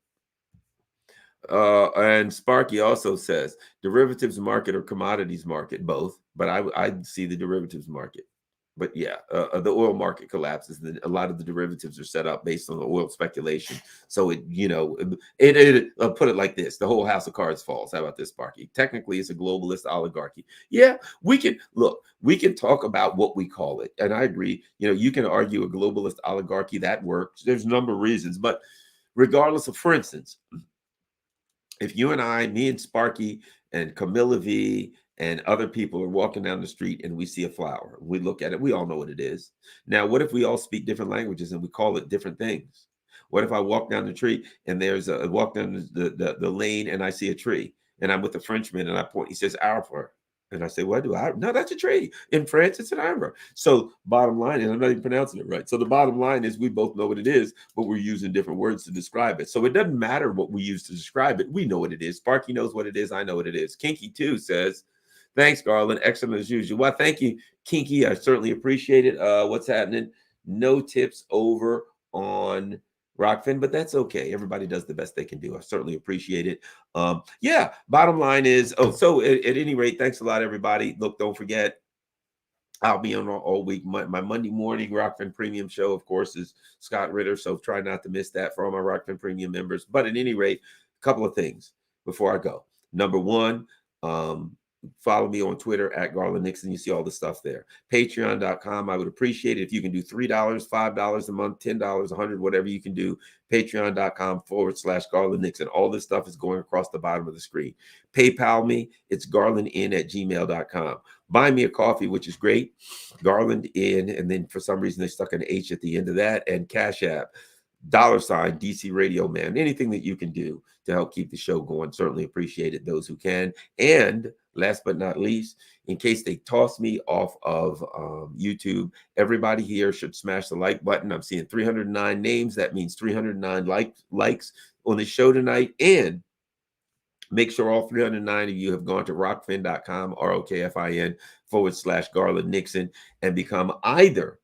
And Sparky also says, derivatives market or commodities market, both. But I see the derivatives market. But yeah, the oil market collapses. Then a lot of the derivatives are set up based on the oil speculation. So put it like this: the whole house of cards falls. How about this, Sparky? Technically, it's a globalist oligarchy. Yeah, we can talk about what we call it, and I agree. You can argue a globalist oligarchy that works. There's a number of reasons, but regardless of, for instance, if you and I, me and Sparky and Camilla V and other people are walking down the street and we see a flower, we look at it, we all know what it is. Now, what if we all speak different languages and we call it different things? What if I walk down the tree and walk down the lane and I see a tree and I'm with a Frenchman and I point, he says arbre. And I say, what do I? No, that's a tree. In France, it's an arbre. So bottom line, and I'm not even pronouncing it right. So the bottom line is we both know what it is, but we're using different words to describe it. So it doesn't matter what we use to describe it. We know what it is. Sparky knows what it is. I know what it is. Kinky too says, thanks, Garland. Excellent as usual. Well, thank you, Kinky. I certainly appreciate it. What's happening? No tips over on Rockfin, but that's okay. Everybody does the best they can do. I certainly appreciate it. Yeah, bottom line is, so at any rate, thanks a lot, everybody. Look, don't forget, I'll be on all week. My Monday morning Rockfin Premium show, of course, is Scott Ritter, so try not to miss that for all my Rockfin Premium members. But at any rate, a couple of things before I go. Number one, follow me on Twitter at Garland Nixon. You see all the stuff there. Patreon.com. I would appreciate it if you can do $3, $5 a month, $10, $100, whatever you can do. Patreon.com/Garland Nixon. All this stuff is going across the bottom of the screen. PayPal me. It's garlandin@gmail.com. Buy me a coffee, which is great. Garland in, and then for some reason they stuck an H at the end of that. And Cash App, $ DC Radio Man. Anything that you can do to help keep the show going, certainly appreciate it. Those who can. And last but not least, in case they toss me off of YouTube, everybody here should smash the like button. I'm seeing 309 names. That means 309 likes on the show tonight. And make sure all 309 of you have gone to rockfin.com, ROKFIN /Garland Nixon, and become either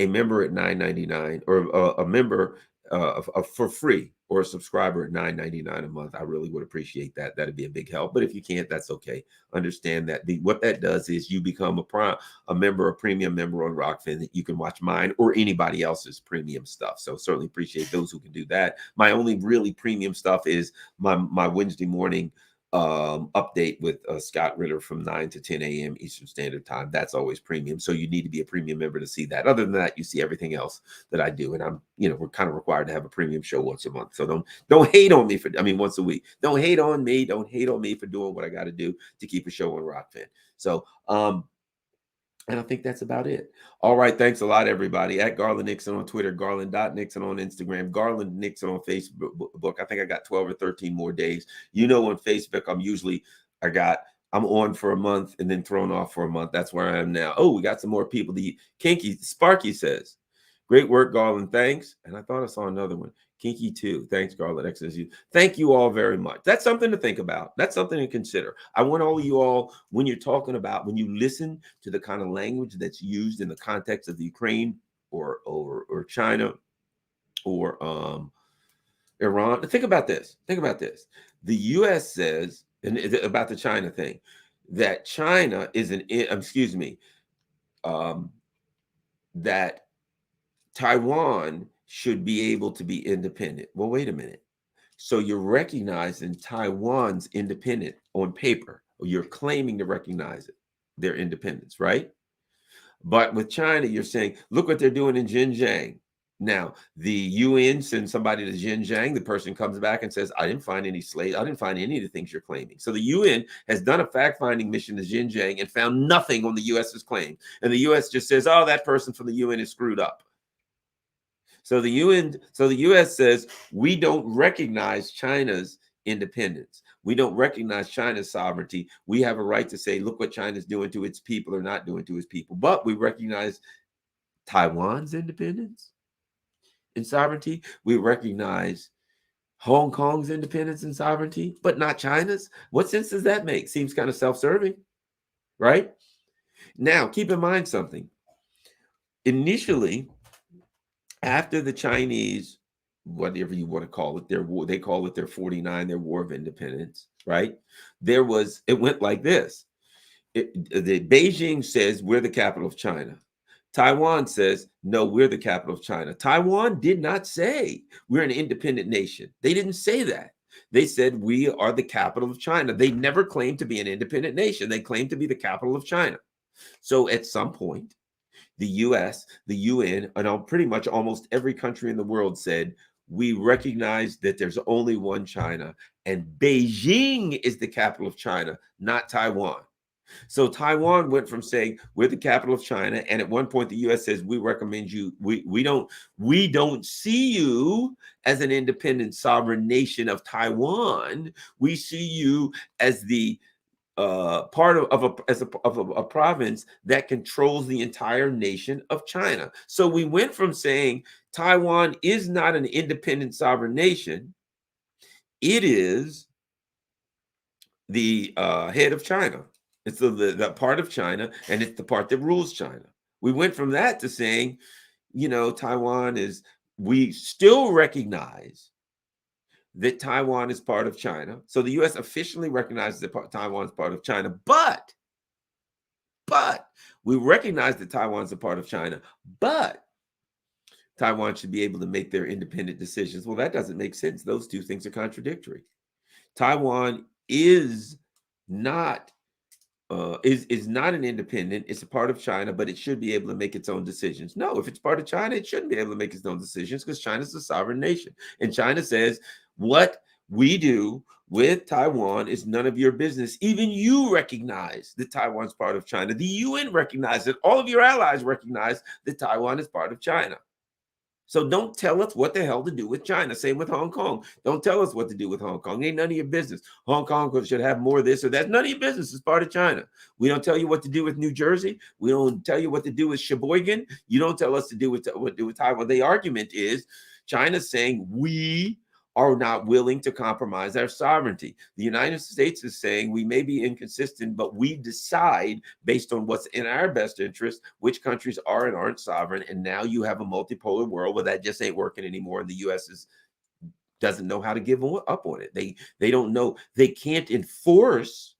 a member at $9.99 or a member for free, or a subscriber at $9.99 a month. I really would appreciate that. That'd be a big help. But if you can't, that's okay. Understand that what that does is you become a premium member on Rockfin, that you can watch mine or anybody else's premium stuff. So certainly appreciate those who can do that. My only really premium stuff is my Wednesday morning update with Scott Ritter from 9 to 10 a.m. Eastern Standard Time. That's always premium. So you need to be a premium member to see that. Other than that, you see everything else that I do. And I'm, we're kind of required to have a premium show once a month. So don't hate on me once a week. Don't hate on me. Don't hate on me for doing what I got to do to keep a show on Rockfin. So And I think that's about it. All right. Thanks a lot, everybody. At Garland Nixon on Twitter, Garland.Nixon on Instagram, Garland Nixon on Facebook. I think I got 12 or 13 more days. You know, on Facebook, I'm on for a month and then thrown off for a month. That's where I am now. Oh, we got some more people. The Kinky Sparky says, great work, Garland. Thanks. And I thought I saw another one. Kinky too. Thanks, Garland XSU. Thank you all very much. That's something to think about. That's something to consider. I want all of you all, when you're talking about, when you listen to the kind of language that's used in the context of the Ukraine or China or Iran, think about this. Think about this. The U.S. says, and about the China thing, that China is that Taiwan should be able to be independent. Well, wait a minute. So you're recognizing Taiwan's independent on paper, or you're claiming to recognize it, their independence, right? But with China, you're saying, look what they're doing in Xinjiang. Now, the UN sends somebody to Xinjiang. The person comes back and says, I didn't find any slaves. I didn't find any of the things you're claiming. So the UN has done a fact-finding mission to Xinjiang and found nothing on the US's claim. And the US just says, oh, that person from the UN is screwed up. So the US says, we don't recognize China's independence. We don't recognize China's sovereignty. We have a right to say, look what China's doing to its people or not doing to its people. But we recognize Taiwan's independence and sovereignty. We recognize Hong Kong's independence and sovereignty, but not China's. What sense does that make? Seems kind of self-serving, right? Now, keep in mind something. Initially, after the Chinese, whatever you want to call it, their war, they call it their 49, their War of Independence, right? It went like this. The Beijing says, we're the capital of China. Taiwan says, no, we're the capital of China. Taiwan did not say we're an independent nation. They didn't say that. They said we are the capital of China. They never claimed to be an independent nation. They claimed to be the capital of China. So at some point, the US, the UN, and pretty much almost every country in the world said, we recognize that there's only one China, and Beijing is the capital of China, not Taiwan. So Taiwan went from saying we're the capital of China, and at one point the U.S. says we recommend you. We don't see you as an independent sovereign nation of Taiwan. We see you as the part of a province that controls the entire nation of China. So we went from saying Taiwan is not an independent sovereign nation. It is the head of China. It's the part of China, and it's the part that rules China. We went from that to saying, Taiwan is, we still recognize that Taiwan is part of China. So the U.S. officially recognizes that Taiwan is part of China, but we recognize that Taiwan is a part of China, but Taiwan should be able to make their independent decisions. Well, that doesn't make sense. Those two things are contradictory. Taiwan is not not an independent. It's a part of China, but it should be able to make its own decisions. No, if it's part of China, it shouldn't be able to make its own decisions because China's a sovereign nation. And China says, what we do with Taiwan is none of your business. Even you recognize that Taiwan's part of China. The UN recognizes it. All of your allies recognize that Taiwan is part of China. So don't tell us what the hell to do with China. Same with Hong Kong. Don't tell us what to do with Hong Kong. Ain't none of your business. Hong Kong should have more of this or that. None of your business. It's part of China. We don't tell you what to do with New Jersey. We don't tell you what to do with Sheboygan. You don't tell us what to do with Taiwan. The argument is China's saying we are not willing to compromise our sovereignty. The United States is saying we may be inconsistent, but we decide based on what's in our best interest, which countries are and aren't sovereign. And now you have a multipolar world where that just ain't working anymore. And the U.S. doesn't know how to give up on it. They don't know. They can't enforce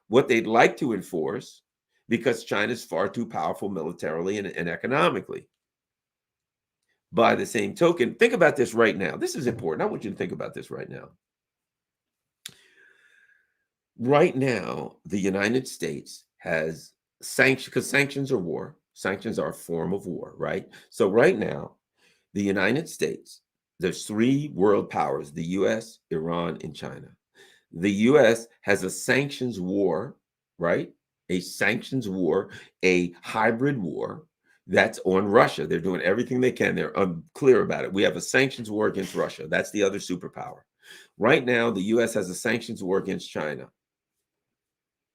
what they'd like to enforce because China's far too powerful militarily and economically. By the same token, think about this right now. This is important. I want you to think about this right now. Right now, the United States has sanctions, because sanctions are war. Sanctions are a form of war, right? So right now, the United States, there's three world powers, the US, Iran, and China. The US has a sanctions war, right? a sanctions war, a hybrid war that's on Russia. They're doing everything they can. They're unclear about it. We have a sanctions war against Russia. That's the other superpower. Right now, the U.S. has a sanctions war against China,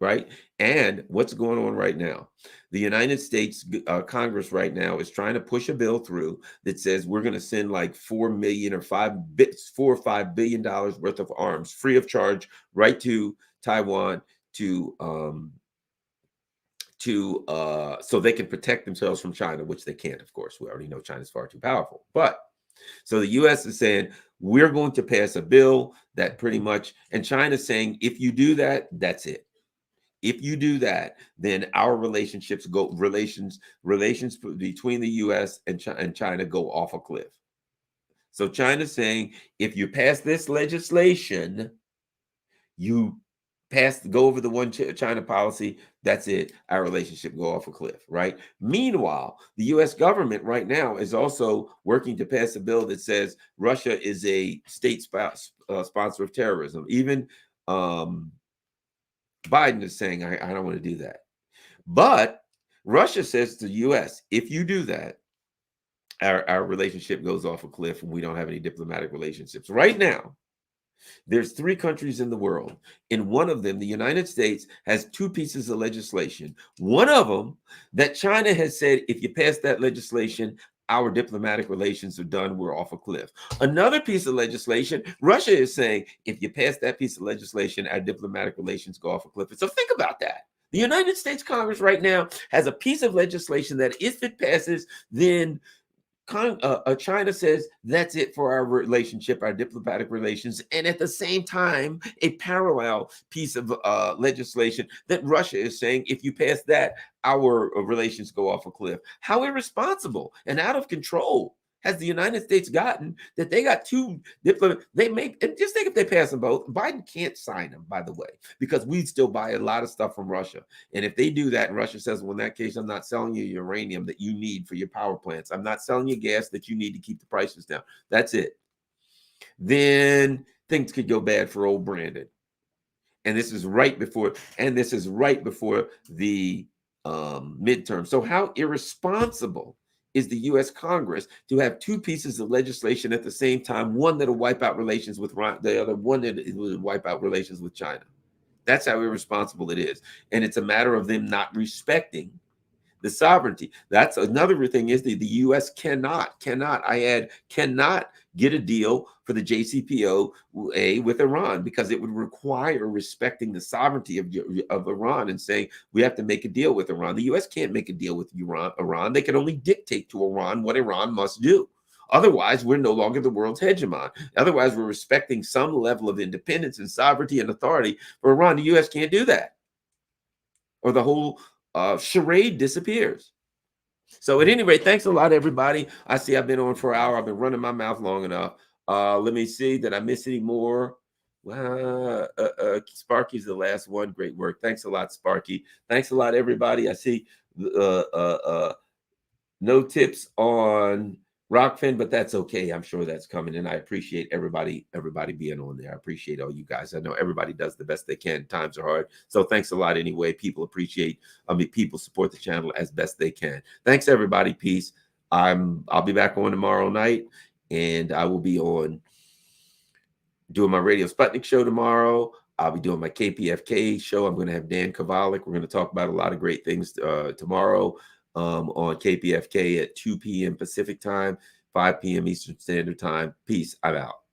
right? And what's going on right now? The United States Congress right now is trying to push a bill through that says we're going to send like 4 million or $4 or $5 billion worth of arms free of charge right to Taiwan to so they can protect themselves from China, which they can't, of course. We already know China's far too powerful. But so the US is saying we're going to pass a bill that pretty much, and China's saying if you do that, that's it. If you do that, then our relations between the US and China go off a cliff. So China's saying if you pass this legislation, you go over the one China policy, that's it. Our relationship go off a cliff, right? Meanwhile, the US government right now is also working to pass a bill that says Russia is a state sponsor of terrorism. Even Biden is saying, I don't want to do that. But Russia says to the US, if you do that, our relationship goes off a cliff and we don't have any diplomatic relationships. Right now, there's 3 countries in the world. In one of them, the United States has 2 pieces of legislation. One of them that China has said, if you pass that legislation, our diplomatic relations are done, we're off a cliff. Another piece of legislation, Russia is saying, if you pass that piece of legislation, our diplomatic relations go off a cliff. So think about that. The United States Congress right now has a piece of legislation that if it passes, then China says that's it for our relationship, our diplomatic relations, and at the same time, a parallel piece of legislation that Russia is saying, if you pass that, our relations go off a cliff. How irresponsible and out of control has the United States gotten that they got 2 they make, and just think if they pass them both, Biden can't sign them, by the way, because we still buy a lot of stuff from Russia. And if they do that, and Russia says, well, in that case, I'm not selling you uranium that you need for your power plants. I'm not selling you gas that you need to keep the prices down. That's it. Then things could go bad for old Brandon. And this is right before the midterm. So how irresponsible is the U.S. Congress to have 2 pieces of legislation at the same time, one that'll wipe out relations with the other one that will wipe out relations with China? That's how irresponsible it is. And it's a matter of them not respecting the sovereignty. That's another thing, is the U.S. cannot get a deal for the JCPOA with Iran, because it would require respecting the sovereignty of Iran and saying we have to make a deal with Iran. The U.S. can't make a deal with Iran. They can only dictate to Iran what Iran must do. Otherwise, we're no longer the world's hegemon. Otherwise, we're respecting some level of independence and sovereignty and authority for Iran. The U.S. can't do that, or the whole charade disappears. So at any rate, thanks a lot, everybody. I see I've been on for an hour. I've been running my mouth long enough. Let me see. Did I miss any more? Sparky's the last one. Great work. Thanks a lot, Sparky. Thanks a lot, everybody. I see no tips on Rockfin, but that's okay. I'm sure that's coming, and I appreciate everybody being on there. I appreciate all you guys. I know everybody does the best they can. Times are hard, so thanks a lot anyway. People people support the channel as best they can. Thanks, everybody. Peace. I'll be back on tomorrow night, and I will be on doing my Radio Sputnik show tomorrow. I'll be doing my KPFK show. I'm going to have Dan Kovalik. We're going to talk about a lot of great things tomorrow on KPFK at 2 p.m. Pacific time, 5 p.m. Eastern Standard Time. Peace. I'm out.